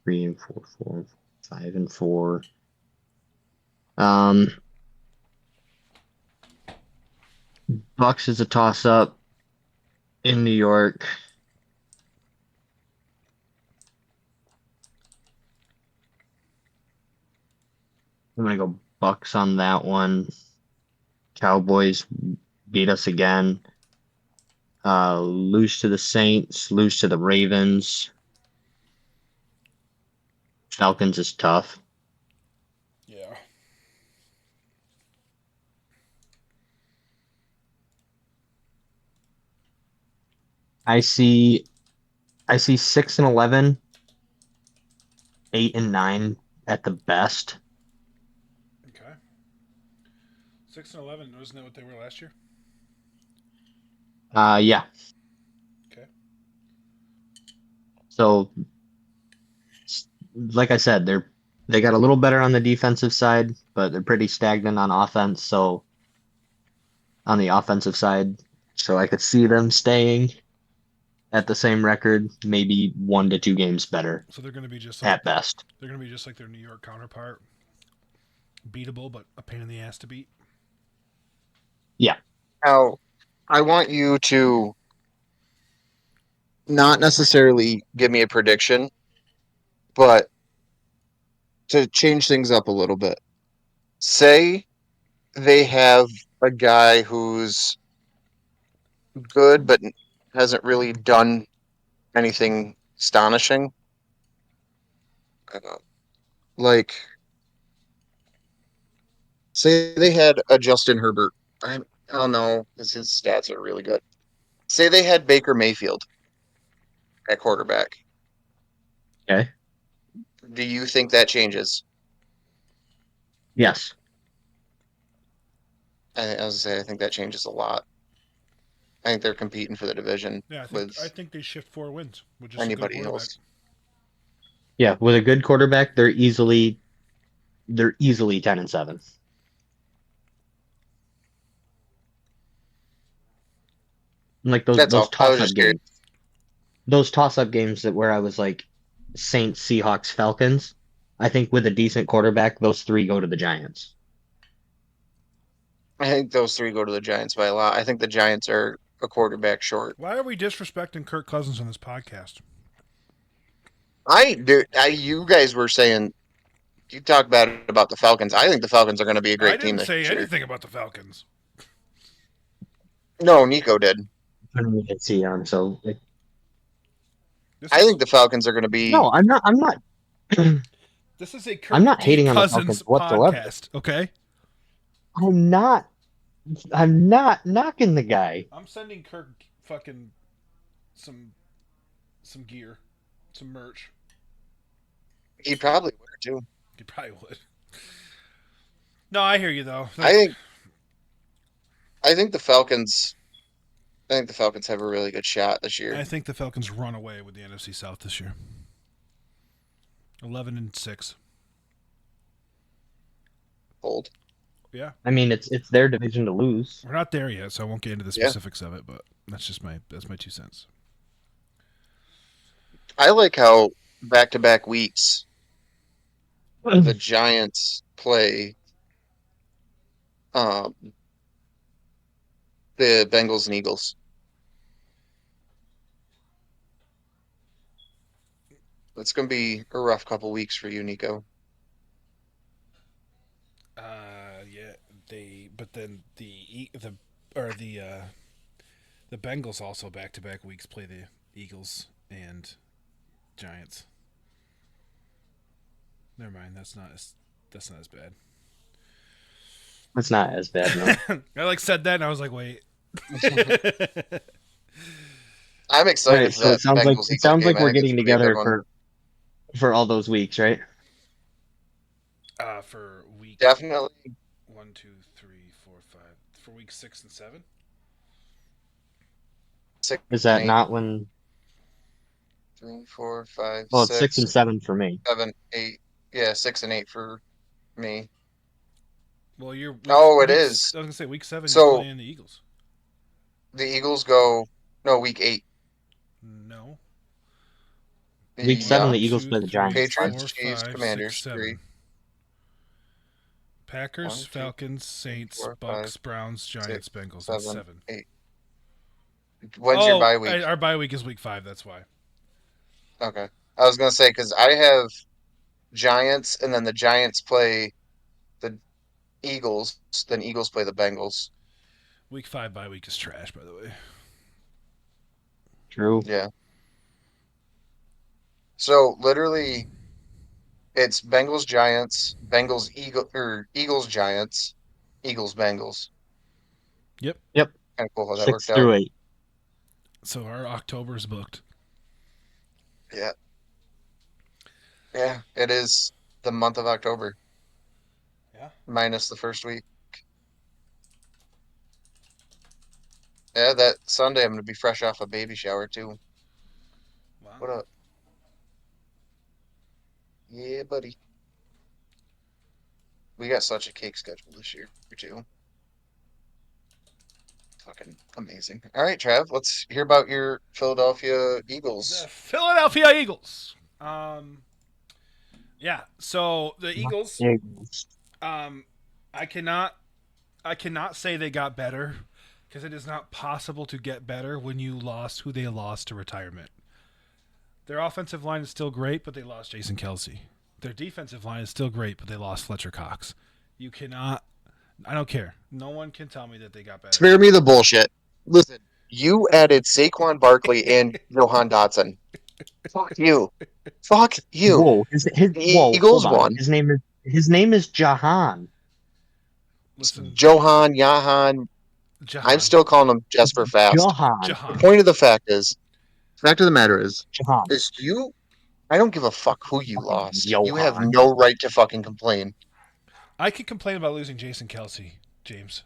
3 and 4, 4, 5 and 4. Bucks is a toss up in New York. I'm gonna go Bucks on that one. Cowboys beat us again. Lose to the Saints, lose to the Ravens. Falcons is tough. Yeah. I see 6-11, 8-9 at the best. Okay. 6-11. Wasn't that what they were last year? Yeah. Okay. So, like I said, they got a little better on the defensive side, but they're pretty stagnant on offense. So, on the offensive side, so I could see them staying at the same record, maybe 1 to 2 games better So they're going to be just like at best. they're going to be just like their New York counterpart, beatable but a pain in the ass to beat. Yeah. Now, I want you to not necessarily give me a prediction, but to change things up a little bit. Say they have a guy who's good but hasn't really done anything astonishing. Like, say they had a Justin Herbert. I don't know, because his stats are really good. Say they had Baker Mayfield at quarterback. Okay. Do you think that changes? Yes. I think that changes a lot. I think they're competing for the division Yeah, with I think they shift 4 wins with just anybody a good quarterback. else. Yeah, with a good quarterback, they're easily 10-7. Like That's those all. I was toss up just curious. games. Those toss up games that where I was like Saints, Seahawks, Falcons. I think with a decent quarterback, those 3 go to the Giants. I think those 3 go to the Giants by a lot. I think the Giants are a quarterback short. Why are we disrespecting Kirk Cousins on this podcast? You guys were saying you talk bad about the Falcons. I think the Falcons are going to be a I great team didn't this say year. anything about the Falcons. No, Nico did. Couldn't even see on, so like, I think the Falcons are going to be. no, I'm not. This is a Kirk I'm not D. hating on the Cousins Falcons whatsoever. podcast. Okay, I'm not. I'm not knocking the guy. I'm sending Kirk fucking some gear, some merch. He probably would too. He probably would. No, I hear you though. I think the Falcons. I think the Falcons have a really good shot this year. I think the Falcons run away with the NFC South this year. 11-6. Hold. Yeah, I mean, it's their division to lose. we're not there yet, so I won't get into the specifics of it. But that's my 2 cents. I like how back-to-back weeks the Giants play um, the Bengals and Eagles. It's going to be a rough couple weeks for you, Nico. Yeah, but then the Bengals also back to back weeks play the Eagles and Giants. Never mind, that's not as bad. It's not as bad, no. I said that and I was like, wait. I'm All excited right, for so that it sounds like Bengals-Eagles game. I we're think it's getting going to be a good together one. for all those weeks, right? For week Definitely 1, 2, 3, 4, 5. For week 6 and 7. 6 Is and that 8. not when? 3, 4, 5, Well, it's 6 6, and 7 for me. 7, 8. Yeah, 6 and 8 for me. Well, you're. It I is. was gonna say week 7. You're So playing the Eagles. the Eagles go week 8. No. Week 7, Yeah, the Eagles play the Giants. Patriots, 4, Chiefs, 5, 6, Commanders 7. 3. Packers, 1, 2, Falcons, Saints, 4, 5, Bucks, Browns, Giants, 6, Bengals. That's 7, 7. 8. When's your bye week? Our bye week is week 5. That's why. Okay. I was going to say, because I have Giants, and then the Giants play the Eagles, then Eagles play the Bengals. Week 5 bye week is trash, by the way. True. Yeah. So literally, it's Bengals Giants, Eagles Giants, Eagles Bengals. Yep. Yep. Kind of cool how that 6 worked out. through 8. So our October's booked. Yeah. Yeah, it is the month of October. Yeah. Minus the first week. Yeah, that Sunday I'm gonna be fresh off a baby shower too. Wow. What up? Yeah, buddy. We got such a cake schedule this year too. Fucking amazing. All right, Trav, let's hear about your Philadelphia The Eagles. Philadelphia Eagles. Yeah. So the Eagles. Eagles. I cannot say they got better because it is not possible to get better when you lost who they lost to retirement. Their offensive line is still great, but they lost Jason Kelsey. Their defensive line is still great, but they lost Fletcher Cox. You cannot. I don't care. No one can tell me that they got better. Spare me the bullshit. Listen, you added Saquon Barkley and Johan Dotson. Fuck you. Fuck you. Whoa, The whoa, Eagles hold on. won. His name is Jahan. Listen, Johan, Jahan. Jahan. I'm still calling him Jesper Fast. Jahan. The Jahan. point of the matter is Jahan. you. I don't give a fuck who you lost. You have Johan. no right to fucking complain. I could complain about losing Jason Kelsey, James.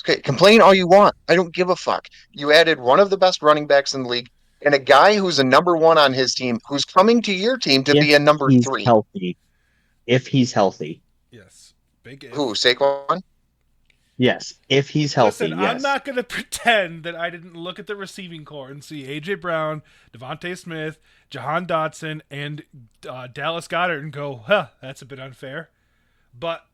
Okay, complain all you want. I don't give a fuck. You added one of the best running backs in the league and a guy who's a number 1 on his team who's coming to your team to be a number 3. Healthy. If he's healthy. Yes. Big if. Who, Saquon? Yes. If he's healthy, Listen, yes. I'm not going to pretend that I didn't look at the receiving core and see A.J. Brown, Devontae Smith, Jahan Dotson, and Dallas Goedert and go, huh, that's a bit unfair. But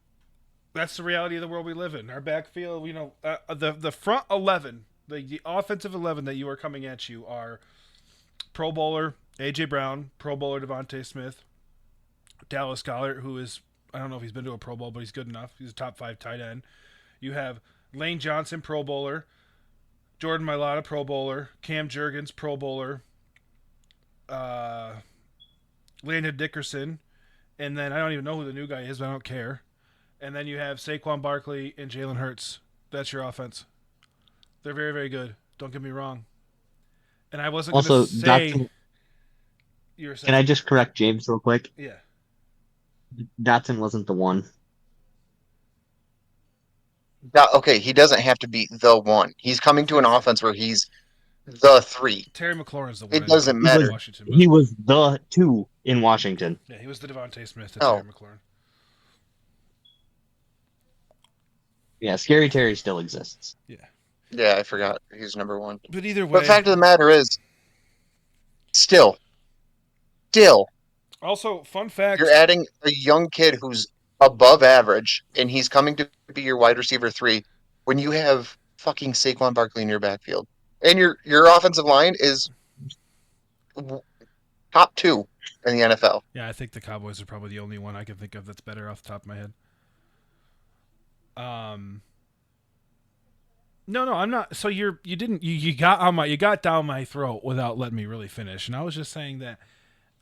that's the reality of the world we live in. Our backfield, the front 11, the offensive 11 that you are coming at you are Pro Bowler A.J. Brown, Pro Bowler Devontae Smith, Dallas Goedert, who is, I don't know if he's been to a Pro Bowl, but he's good enough. He's a top 5 tight end. You have Lane Johnson, Pro Bowler, Jordan Mailata, Pro Bowler, Cam Jurgens, Pro Bowler, Landon Dickerson, and then I don't even know who the new guy is, but I don't care. And then you have Saquon Barkley and Jalen Hurts. That's your offense. They're very, very good. Don't get me wrong. And I wasn't going to say... Dotson, you were saying, can I just correct James real quick? Yeah. Dotson wasn't the one. Okay, he doesn't have to be the 1. He's coming to an offense where he's the 3. Terry McLaurin's the one. It doesn't matter. Washington, He was the 2 in Washington. Yeah, he was the Devontae Smith to Oh. Terry McLaurin. Yeah, Scary Terry still exists. Yeah, I forgot. He's number 1. But either way... But the fact of the matter is, still, Also, fun fact. You're adding a young kid who's above average, and he's coming to be your wide receiver 3 when you have fucking Saquon Barkley in your backfield, and your offensive line is w- top 2 in the NFL. Yeah, I think the Cowboys are probably the only one I can think of that's better off the top of my head. No, I'm not. So you got down my throat without letting me really finish, and I was just saying that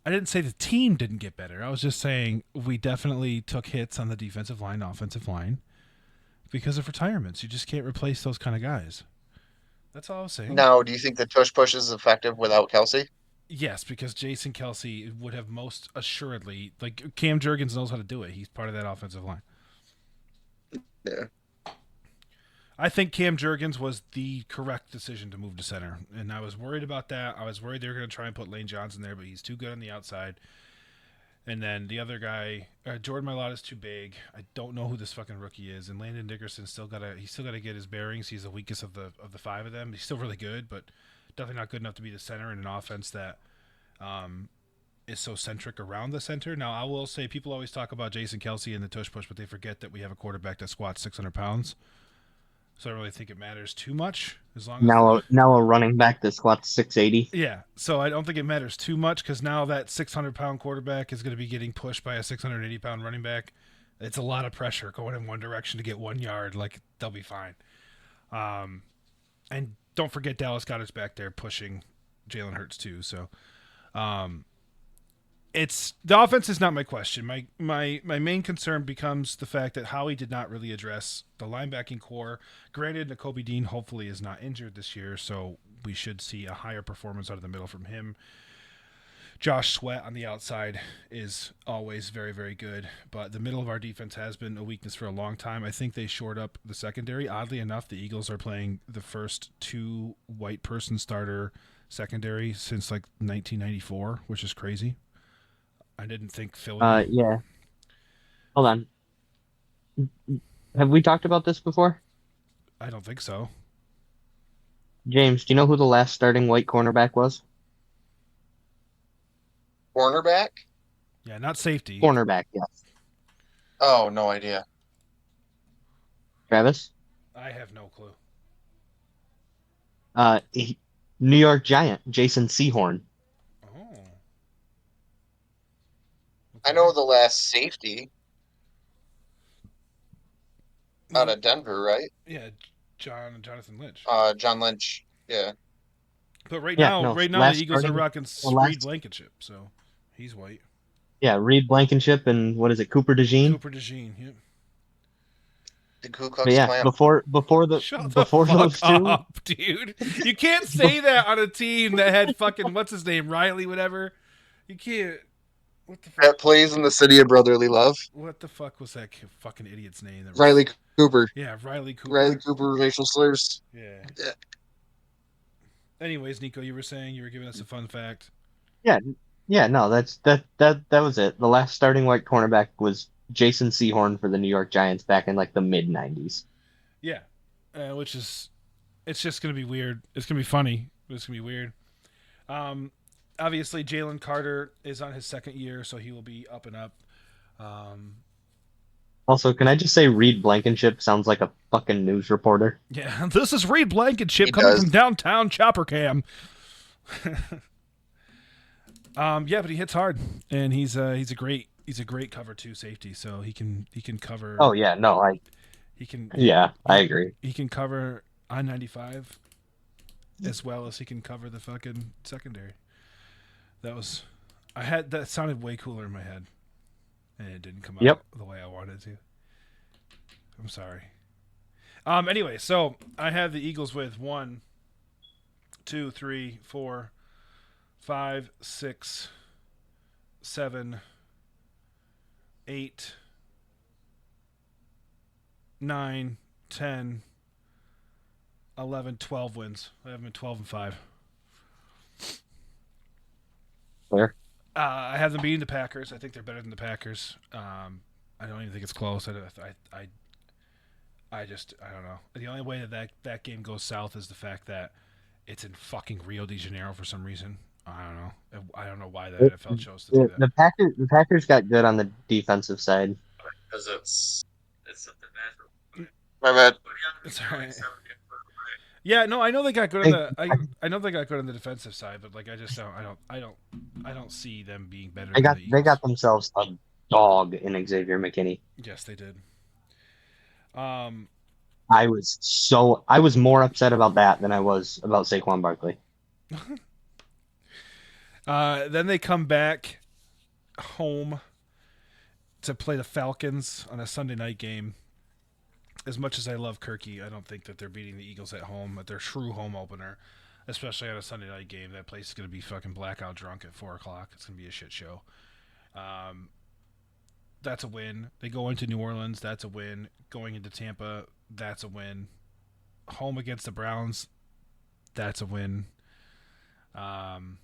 I didn't say the team didn't get better. I was just saying we definitely took hits on the defensive line, offensive line, because of retirements. You just can't replace those kind of guys. That's all I was saying. Now, do you think the tush push is effective without Kelsey? Yes, because Jason Kelsey would have most assuredly, like Cam Jurgens knows how to do it. He's part of that offensive line. Yeah. I think Cam Jurgens was the correct decision to move to center, and I was worried about that. I was worried they were going to try and put Lane Johnson there, but he's too good on the outside. And then the other guy, Jordan Mailata, is too big. I don't know who this fucking rookie is, and Landon Dickerson still gotta get his bearings. He's the weakest of the 5 of them. He's still really good, but definitely not good enough to be the center in an offense that is so centric around the center. Now, I will say people always talk about Jason Kelsey and the tush push, but they forget that we have a quarterback that squats 600 pounds. So I don't really think it matters too much as long as now a running back that squats 680. yeah. So I don't think it matters too much because now that 600-pound quarterback is going to be getting pushed by a 680-pound running back. It's a lot of pressure going in one direction to get 1 yard. Like they'll be fine. And don't forget Dallas Goedert's back there pushing Jalen Hurts too. So it's the offense is not my question. My main concern becomes the fact that Howie did not really address the linebacking core. Granted, Nakobe Dean hopefully is not injured this year, so we should see a higher performance out of the middle from him. Josh Sweat on the outside is always very, very good, but the middle of our defense has been a weakness for a long time. I think they shored up the secondary. Oddly enough, the Eagles are playing the first 2 white person starter secondary since like 1994, which is crazy. I didn't think Philly. Yeah. Hold on. Have we talked about this before? I don't think so. James, do you know who the last starting white cornerback was? Cornerback? Yeah, not safety. Cornerback, yes. Oh, no idea. Travis? I have no clue. New York Giant, Jason Sehorn. Oh. I know the last safety out of Denver, right? Yeah, Jonathan Lynch. John Lynch. Yeah. But right Yeah, now, no, the last Eagles are starting- rocking last- Reed Blankenship, so he's white. Yeah, Reed Blankenship and what is it, Cooper DeJean? Cooper DeJean. Yep. The Ku Klux But yeah, Klan. before Shut the before fuck those two, up, dude. You can't say that on a team that had fucking what's his name, Riley, whatever. You can't. What the fuck? That plays in the city of brotherly love. What the fuck was that fucking idiot's name? That was, Riley Cooper. Yeah, Riley Cooper. Riley Cooper, racial slurs. Yeah. Yeah. Anyways, Nico, you were saying you were giving us a fun fact. yeah, no, that was it. The last starting white cornerback was Jason Sehorn for the New York Giants back in like the mid '90s. Yeah, which is, it's just gonna be weird. It's gonna be funny, but it's gonna be weird. Obviously, Jalen Carter is on his 2nd year, so he will be up and up. Also, can I just say Reed Blankenship sounds like a fucking news reporter? Yeah, this is Reed Blankenship He coming does. from downtown Chopper Cam. Yeah, but he hits hard, and he's a great cover 2 safety, so he can cover. Oh yeah, no, I agree. He can cover I-95 as well as he can cover the fucking secondary. That sounded way cooler in my head, and it didn't come out the way I wanted to. I'm sorry. Anyway, so I have the Eagles with 1, 2, 3, 4, 5, 6, 7, 8, 9, 10, 11, 12 wins. I have them at 12 and 5. Clear. I have them beating the Packers. I think they're better than the Packers. I don't even think it's close. I don't know. The only way that game goes south is the fact that it's in fucking Rio de Janeiro for some reason. I don't know. I don't know why the NFL chose to do that. The Packers got good on the defensive side. Because it's something natural. My bad. It's all right. Yeah, no, I know they got good on the. I know they got good on the defensive side, but like I just don't. I don't see them being better than the Eagles. They got themselves a dog in Xavier McKinney. Yes, they did. I was more upset about that than I was about Saquon Barkley. Then they come back home to play the Falcons on a Sunday night game. As much as I love Kirky, I don't think that they're beating the Eagles at home at their true home opener, especially on a Sunday night game. That place is going to be fucking blackout drunk at 4 o'clock. It's going to be a shit show. That's a win. They go into New Orleans. That's a win. Going into Tampa, that's a win. Home against the Browns, that's a win. Home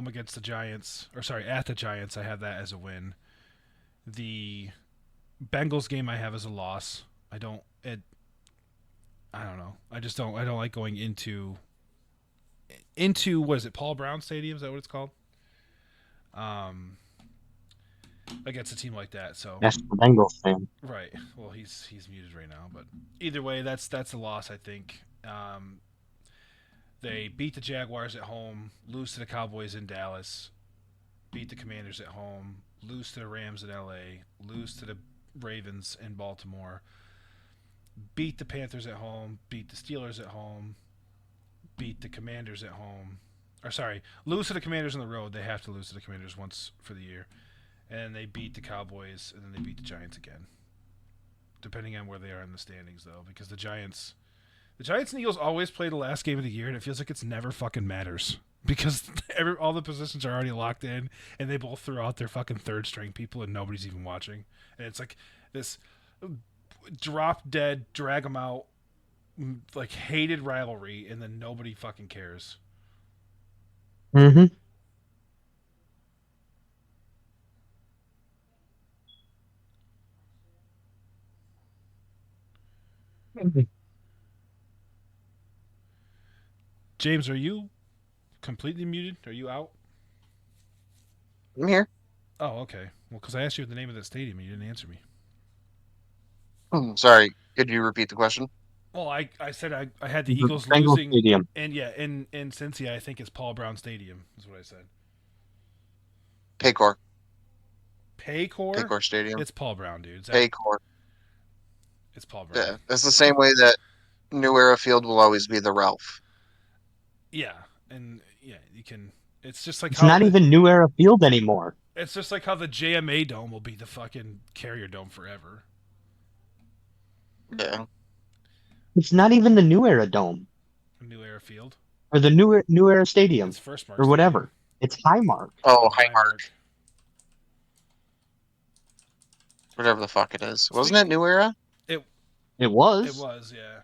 against the Giants, at the Giants, I have that as a win. The Bengals game I have as a loss. I don't know. I don't like going into what is it, Paul Brown Stadium? Is that what it's called? Against a team like that. So That's the Bengals fan. right. Well, he's muted right now, but either way, that's a loss. I think. They beat the Jaguars at home, lose to the Cowboys in Dallas, beat the Commanders at home, lose to the Rams in LA, lose to the Ravens in Baltimore, beat the Panthers at home, beat the Steelers at home, beat the Commanders at home. Lose to the Commanders on the road. They have to lose to the Commanders once for the year. And they beat the Cowboys, and then they beat the Giants again. Depending on where they are in the standings, though, because the Giants and Eagles always play the last game of the year, and it feels like it's never fucking matters because all the positions are already locked in, and they both threw out their fucking third string people, and nobody's even watching. And it's like this drop dead, drag them out, like hated rivalry, and then nobody fucking cares. Mm-hmm. James, are you completely muted? Are you out? I'm here. Oh, okay. Well, because I asked you the name of that stadium, and you didn't answer me. Sorry. Could you repeat the question? Well, I said I had the Eagles Bengals losing, Stadium. and yeah, in Cincy, I think it's Paul Brown Stadium. Is what I said. Paycor. Paycor? Paycor Stadium. It's Paul Brown, dude. Paycor. It's Paul Brown. Yeah, it's the same way that New Era Field will always be the Ralph. Yeah, and yeah, you can. It's just like It's not even New Era Field anymore. It's just like how the JMA Dome will be the fucking Carrier Dome forever. Yeah. It's not even the New Era Dome. New Era Field. Or the New Era Stadium. It's First Mark or whatever. It's Highmark. Oh, Highmark. Whatever the fuck it is. Wasn't it New Era? It was. It was, yeah.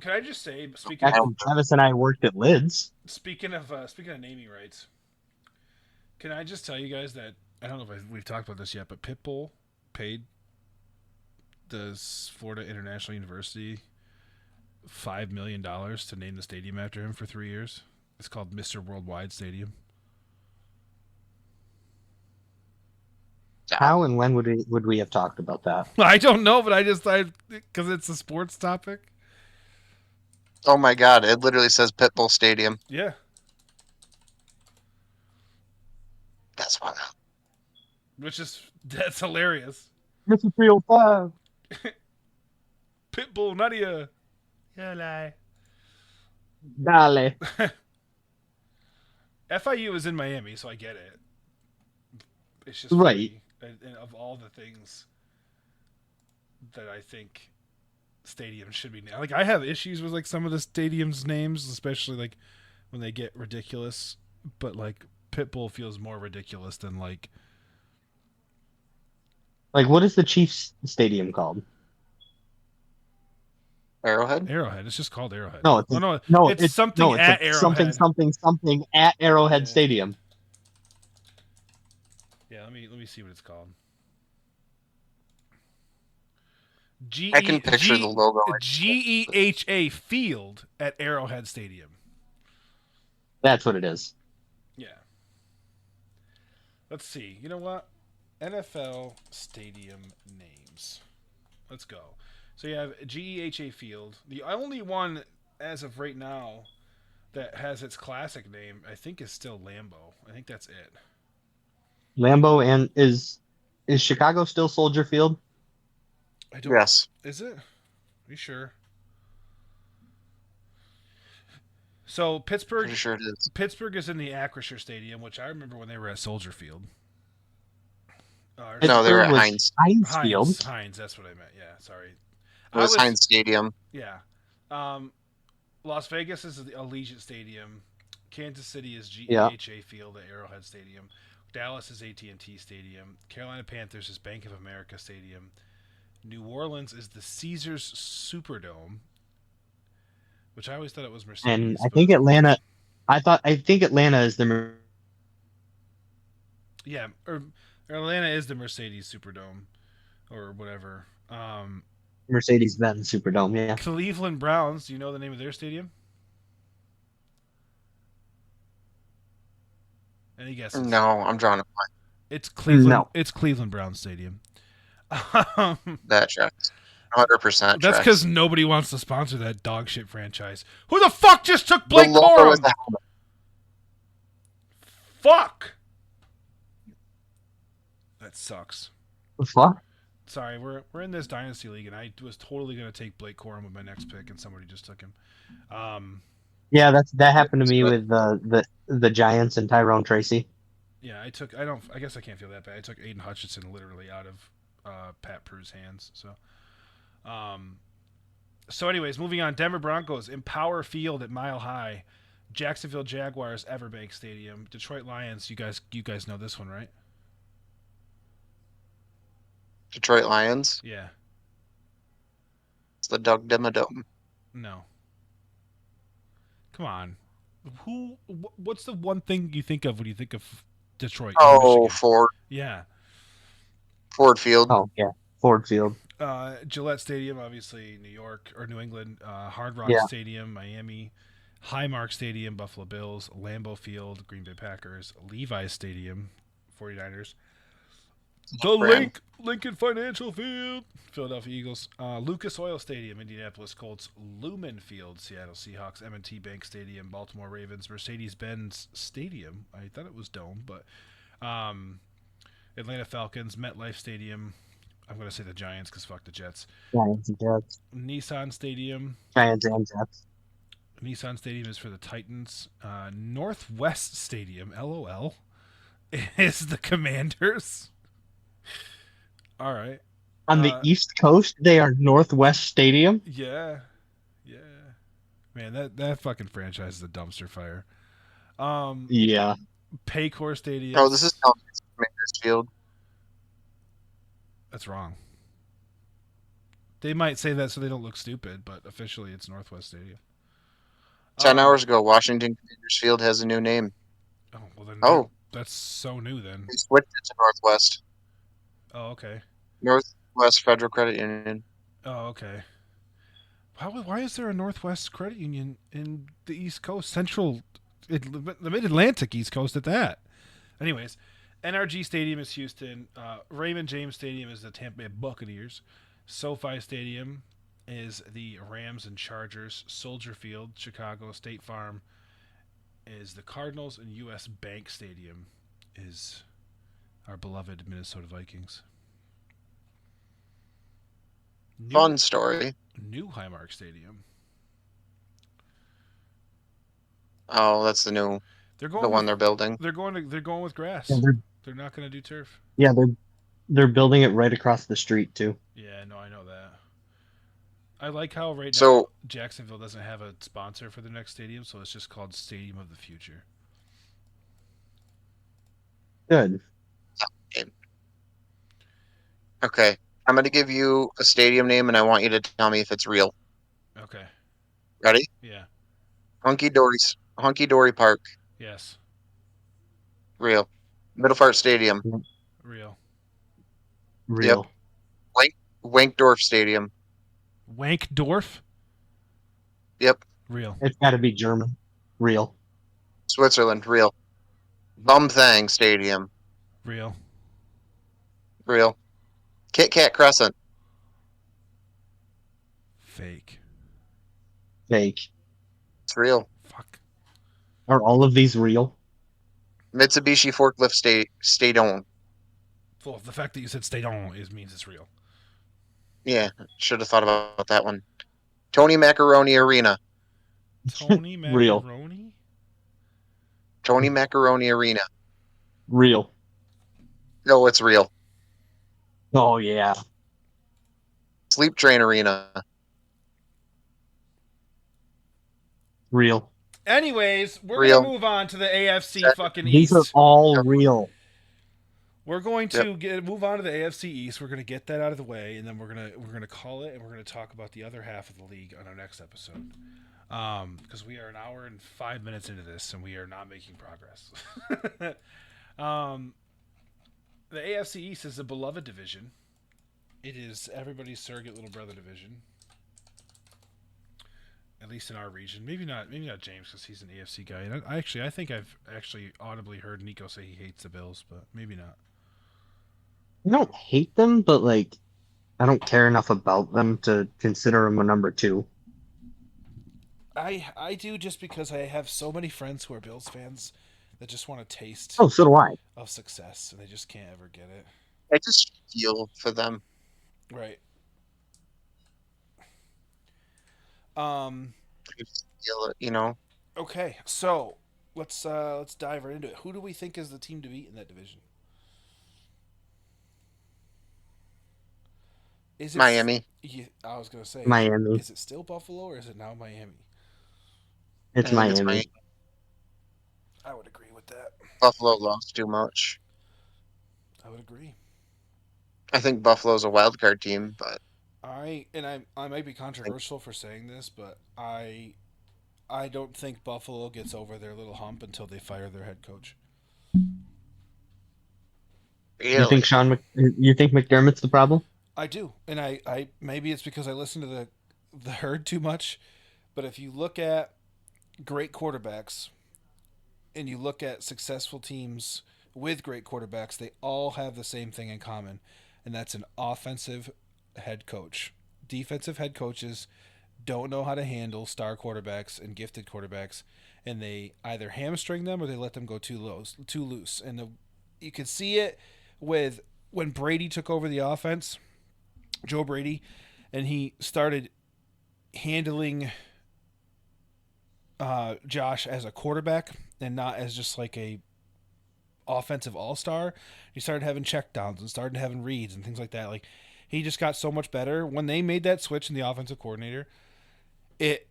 Can I just say, Actually, Travis and I worked at Lids. Speaking of naming rights, can I just tell you guys that I don't know if we've talked about this yet, but Pitbull paid the Florida International University $5 million to name the stadium after him for 3 years. It's called Mr. Worldwide Stadium. How and when would we have talked about that? I don't know, but because it's a sports topic. Oh my god, it literally says Pitbull Stadium. Yeah. That's wild. That's hilarious. Mr. 305. Pitbull, Nadia. Hola. Dale. FIU is in Miami, so I get it. It's just right. funny. And of all the things that I think stadiums should be named, like I have issues with like some of the stadiums' names, especially like when they get ridiculous. But like Pitbull feels more ridiculous than like what is the Chiefs Stadium called? Arrowhead? Arrowhead. It's just called Arrowhead. No, it's something at Arrowhead. Something at Arrowhead Stadium. Yeah, let me see what it's called. I can picture the logo. GEHA Field at Arrowhead Stadium. That's what it is. Yeah. Let's see. You know what? NFL stadium names. Let's go. So you have GEHA Field. The only one as of right now that has its classic name, I think, is still Lambeau. I think that's it. Lambeau and is Chicago still Soldier Field? I don't. Yes. Is it? Are you sure? So Pittsburgh, Pretty sure it is. Pittsburgh is in the Acrisure Stadium, which I remember when they were at Soldier Field. No, they were Pittsburgh at was Heinz. Heinz Field. Heinz. That's what I meant. Yeah, sorry. It was Heinz Stadium. Yeah. Las Vegas is the Allegiant Stadium. Kansas City is GEHA Field at Arrowhead Stadium. Dallas is AT&T Stadium. Carolina Panthers is Bank of America Stadium. New Orleans is the Caesars Superdome, which I always thought it was Mercedes. And I think Atlanta. I think Atlanta is the. Yeah, or Atlanta is the Mercedes Superdome, or whatever. Mercedes-Benz Superdome. Yeah. Cleveland Browns. Do you know the name of their stadium? Any guesses? No, I'm drawing a blank. It's Cleveland. No. It's Cleveland Browns Stadium. That tracks. 100%. That's because nobody wants to sponsor that dog shit franchise. Who the fuck just took Blake Corum? Fuck. That sucks. The fuck? Sorry, we're in this dynasty league, and I was totally gonna take Blake Corum with my next pick, and somebody just took him. Yeah, that happened to me with the Giants and Tyrone Tracy. Yeah, I guess I can't feel that bad. I took Aiden Hutchinson literally out of Pat Prue's hands. So anyways, moving on. Denver Broncos, Empower Field at Mile High. Jacksonville Jaguars, Everbank Stadium. Detroit Lions, you guys know this one, right? Detroit Lions. Yeah. It's the Doug Dimmadome. No. Come on. What's the one thing you think of when you think of Detroit? Oh, Ford. Yeah. Ford Field. Oh yeah, Ford Field. Gillette Stadium, obviously New York or New England. Hard Rock Stadium, Miami. Highmark Stadium, Buffalo Bills. Lambeau Field, Green Bay Packers. Levi's Stadium, 49ers. The Lincoln Financial Field, Philadelphia Eagles. Lucas Oil Stadium, Indianapolis Colts. Lumen Field, Seattle Seahawks. M&T Bank Stadium, Baltimore Ravens. Mercedes-Benz Stadium, I thought it was Dome, but Atlanta Falcons. MetLife Stadium, I'm going to say the Giants because fuck the Jets. Giants and Jets. Nissan Stadium. Giants and Jets. Nissan Stadium is for the Titans. Northwest Stadium, LOL, is the Commanders. All right. On the East Coast, they are Northwest Stadium. Yeah. Man, that fucking franchise is a dumpster fire. Yeah. Paycor Stadium. Oh, this is Commanders Field. That's wrong. They might say that so they don't look stupid, but officially it's Northwest Stadium. 10 hours ago, Washington Commanders Field has a new name. Oh, well then. Oh. That's so new then. They switched it to Northwest. Oh, okay. Northwest Federal Credit Union. Oh, okay. Why is there a Northwest Credit Union in the East Coast? The Mid-Atlantic East Coast at that. Anyways, NRG Stadium is Houston. Raymond James Stadium is the Tampa Bay Buccaneers. SoFi Stadium is the Rams and Chargers. Soldier Field, Chicago. State Farm is the Cardinals. And U.S. Bank Stadium is our beloved Minnesota Vikings. Fun story. New Highmark Stadium. Oh, that's the one they're building. They're going with grass. Yeah, they're not going to do turf. Yeah, they're building it right across the street too. Yeah, no, I know that. I like how now Jacksonville doesn't have a sponsor for the next stadium, so it's just called Stadium of the Future. Good. Okay. I'm going to give you a stadium name, and I want you to tell me if it's real. Okay. Ready? Yeah. Hunky Dory Park. Yes. Real. Middlefart Stadium. Real. Real. Yep. Wankdorf Stadium. Wankdorf? Yep. Real. It's got to be German. Real. Switzerland. Real. Bumthang Stadium. Real. Real. Kit Kat Crescent. Fake. Fake. It's real. Fuck. Are all of these real? Mitsubishi Forklift Stadium. Well, the fact that you said stay on means it's real. Yeah, should have thought about that one. Tony Macaroni Arena. Tony Real. Macaroni? Tony Macaroni Arena. Real. No, it's real. Oh yeah. Sleep Train Arena. Real. Anyways, we're Real. gonna move on to the AFC That- fucking These are East. all real. We're going to move on to the AFC East. We're going to get that out of the way, and then we're gonna call it, and we're gonna talk about the other half of the league on our next episode. Because we are an hour and 5 minutes into this, and we are not making progress. The AFC East is a beloved division. It is everybody's surrogate little brother division. At least in our region. Maybe not James, because he's an AFC guy. And I think I've actually audibly heard Nico say he hates the Bills, but maybe not. I don't hate them, but like, I don't care enough about them to consider them a number 2. I do, just because I have so many friends who are Bills fans that just want a taste Oh, so do I. of success, and they just can't ever get it. I just feel for them. Right. I just feel it, you know. Okay, so let's dive right into it. Who do we think is the team to beat in that division? Is it Miami. I was gonna say Miami. Is it still Buffalo or is it now Miami? It's I think it's Miami. I would agree with that. Buffalo lost too much. I would agree. I think Buffalo's a wild card team, but I might be controversial for saying this, but I don't think Buffalo gets over their little hump until they fire their head coach. You think really, You think McDermott's the problem? I do, and I maybe it's because I listen to the herd too much, but if you look at great quarterbacks and you look at successful teams with great quarterbacks, they all have the same thing in common, and that's an offensive head coach. Defensive head coaches don't know how to handle star quarterbacks and gifted quarterbacks, and they either hamstring them or they let them go too loose. And you could see it with when Brady took over the offense, Joe Brady, and he started handling Josh as a quarterback and not as just like a offensive all-star. He started having checkdowns and started having reads and things like that. Like, he just got so much better when they made that switch in the offensive coordinator. It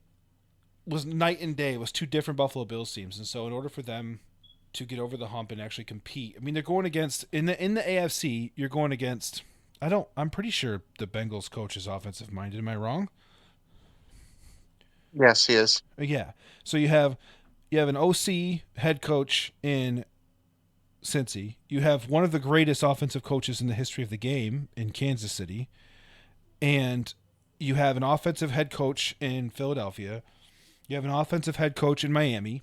was night and day. It was two different Buffalo Bills teams, and so in order for them to get over the hump and actually compete, I mean, they're going against in the AFC. You're going against. I'm pretty sure the Bengals coach is offensive minded. Am I wrong? yes, he is. Yeah. So you have an OC head coach in Cincy. You have one of the greatest offensive coaches in the history of the game in Kansas City, and you have an offensive head coach in Philadelphia. You have an offensive head coach in Miami,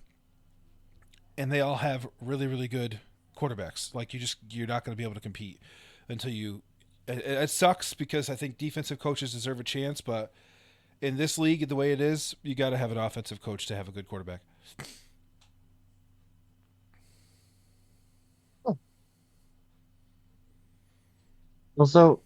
and they all have really, really good quarterbacks. Like, you're not going to be able to compete until you. It sucks because I think defensive coaches deserve a chance, but in this league, the way it is, you got to have an offensive coach to have a good quarterback. Also,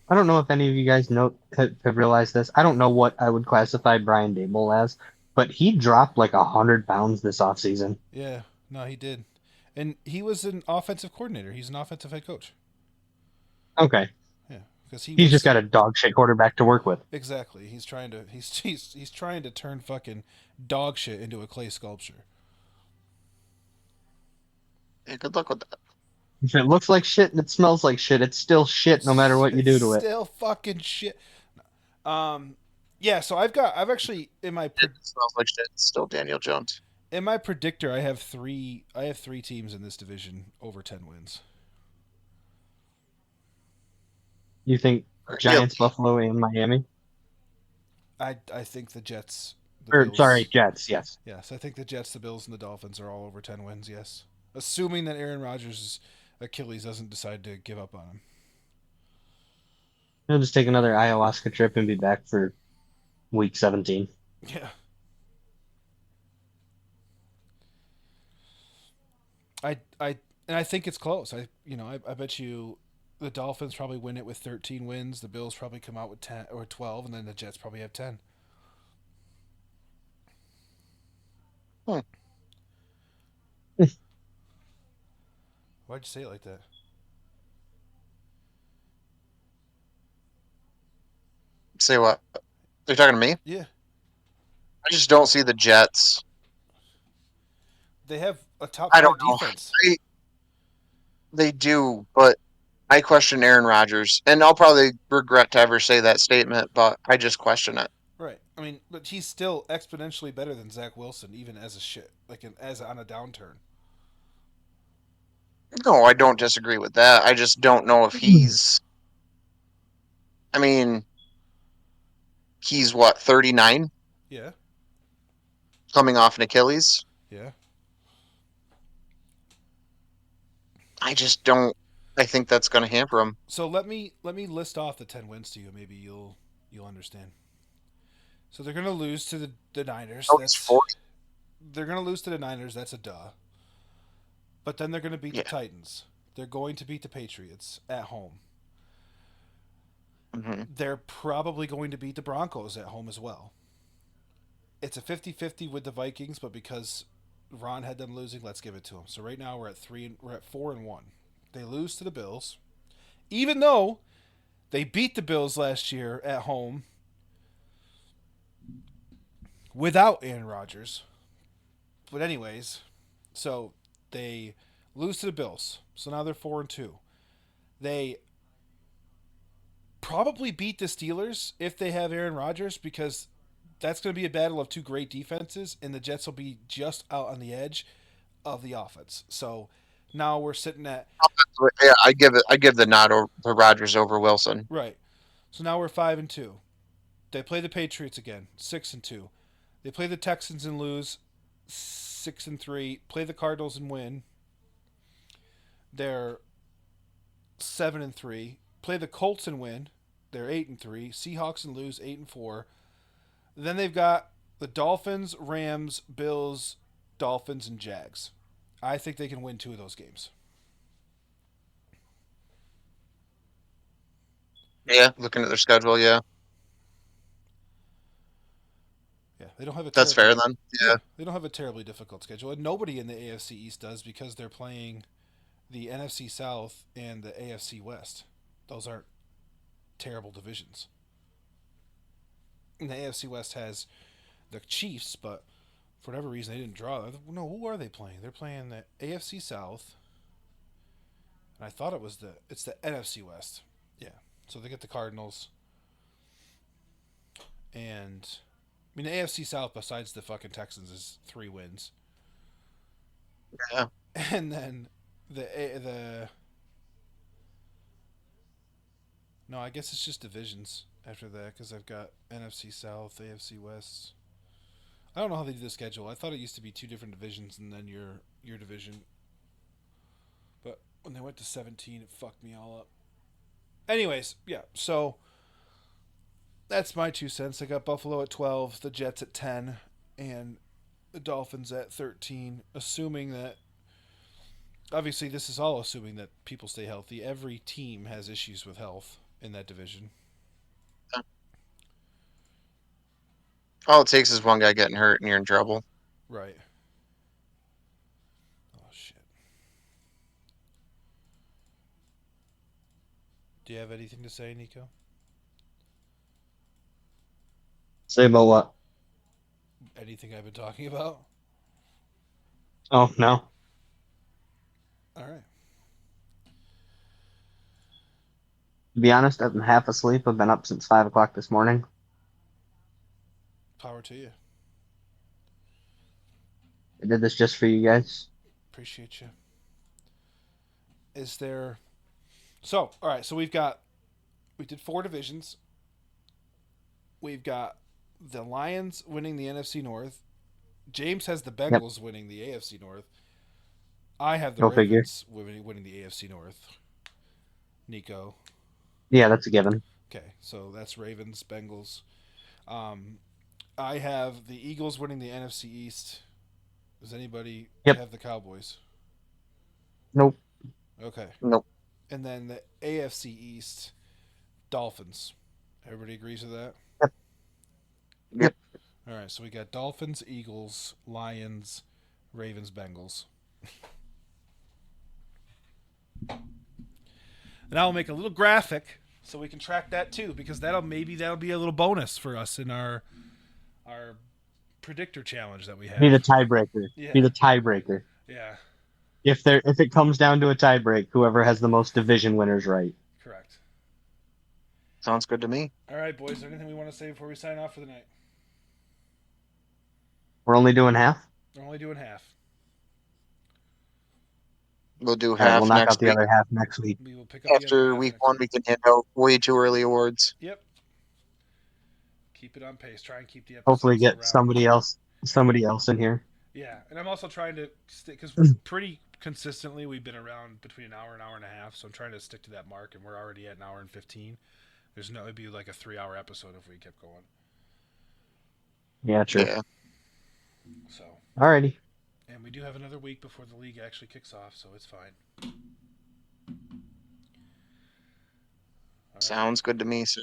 I don't know if any of you guys have realized this. I don't know what I would classify Brian Dable as, but he dropped like 100 pounds this offseason. Yeah, no, he did, and he was an offensive coordinator. He's an offensive head coach. Okay. Yeah, because He's just got a dog shit quarterback to work with. exactly. He's trying to he's trying to turn fucking dog shit into a clay sculpture. Yeah, good luck with that. If it looks like shit and it smells like shit, it's still shit no matter what you do to it. Still fucking shit. Yeah. So I've actually in my It smells like shit. It's still Daniel Jones. in my predictor, I have three teams in this division over 10 wins. You think Giants, Buffalo, and Miami? I think the Jets. Or sorry, Jets. Yes. Yes, I think the Jets, the Bills, and the Dolphins are all over 10 wins. Yes. assuming that Aaron Rodgers' Achilles doesn't decide to give up on him. He'll just take another ayahuasca trip and be back for week 17. Yeah. I think it's close. I bet you the Dolphins probably win it with 13 wins. The Bills probably come out with 10 or 12, and then the Jets probably have 10. Hmm. Why'd you say it like that? Say what? They're talking to me? Yeah, I just don't see the Jets. they have a top I don't five know. defense. They do, but I question Aaron Rodgers, and I'll probably regret to ever say that statement, but I just question it. Right. I mean, but he's still exponentially better than Zach Wilson, even as a shit, as on a downturn. No, I don't disagree with that. I just don't know if he's. I mean, he's what, 39, Yeah, coming off an Achilles. yeah. I just don't. I think that's going to hamper him. So let me list off the 10 wins to you. Maybe you'll understand. So they're gonna lose to the Niners. Oh, he's That's 40. they're gonna lose to the Niners. That's a duh. But then they're gonna beat the Yeah. Titans. They're going to beat the Patriots at home. Hmm. They're probably going to beat the Broncos at home as well. It's a 50-50 with the Vikings, but because Ron had them losing, let's give it to them. So right now we're at 4-1. They lose to the Bills, even though they beat the Bills last year at home without Aaron Rodgers. But anyways, so they lose to the Bills. So now they're 4-2. They probably beat the Steelers if they have Aaron Rodgers, because that's going to be a battle of two great defenses, and the Jets will be just out on the edge of the offense. So now we're sitting at Yeah, I give it. I give the nod to Rodgers over Wilson. right. So now we're 5-2. They play the Patriots again, 6-2. They play the Texans and lose, 6-3. Play the Cardinals and win. They're 7-3. Play the Colts and win. They're 8-3. Seahawks and lose, 8-4. Then they've got the Dolphins, Rams, Bills, Dolphins, and Jags. I think they can win 2 of those games. Yeah, looking at their schedule, yeah, Yeah, they don't have a that's terribly fair then. yeah Yeah, they don't have a terribly difficult schedule, and nobody in the AFC East does, because they're playing the NFC South and the AFC West. Those aren't terrible divisions. And the AFC West has the Chiefs, but for whatever reason they didn't draw. No, who are they playing? They're playing the AFC South, and I thought it's the NFC West. Yeah, so they get the Cardinals, and I mean the AFC South besides the fucking Texans is 3 wins, yeah. and then the no, I guess it's just divisions after that, because I've got NFC South, AFC West. I don't know how they do the schedule. I thought it used to be 2 different divisions and then your division. But when they went to 17, it fucked me all up. Anyways, yeah. So that's my 2 cents. I got Buffalo at 12, the Jets at 10, and the Dolphins at 13. Assuming that, obviously, this is all assuming that people stay healthy. Every team has issues with health in that division. All it takes is one guy getting hurt and you're in trouble. Right. Oh shit. Do you have anything to say, Nico? Say about what? Anything I've been talking about? Oh, no. All right. To be honest, I'm half asleep. I've been up since 5 o'clock this morning. Power to you. I did this just for you guys. Appreciate you. Is there? So, all right. So we did 4 divisions. We've got the Lions winning the NFC North. James has the Yep. Bengals winning the AFC North. I have the Go figure. Ravens winning the AFC North. Nico. Yeah, that's a given. Okay, so that's Ravens, Bengals. I have the Eagles winning the NFC East. Does anybody Yep. have the Cowboys? Nope. Okay. Nope. And then the AFC East, Dolphins. Everybody agrees with that? Yep. All right, so we got Dolphins, Eagles, Lions, Ravens, Bengals. And I'll make a little graphic so we can track that too, because that'll be a little bonus for us in our predictor challenge that we have. Be the tiebreaker. Yeah. Be the tiebreaker. Yeah, If it comes down to a tiebreak, whoever has the most division winners right. correct. Sounds good to me. All right, boys. Is there anything we want to say before we sign off for the night? We're only doing half. We're only doing half. We'll do All right, half we'll knock next out the week. other half next week. We will pick up the other After half week next 1, we can hand out way too early awards. Yep. Keep it on pace. Try and keep the episodes Hopefully, get around. somebody else in here. Yeah, and I'm also trying to stick because pretty consistently we've been around between an hour and a half. So I'm trying to stick to that mark, and we're already at an hour and 15. It'd be like a 3-hour episode if we kept going. Yeah, true. Yeah. So, Alrighty. and we do have another week before the league actually kicks off, so it's fine. All right. Sounds good to me, sir.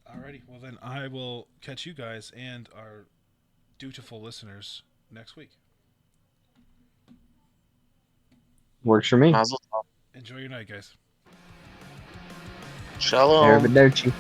Alrighty, well then I will catch you guys and our dutiful listeners next week. Works for me. Mazel tov. Enjoy your night, guys. Shalom. Arrivederci.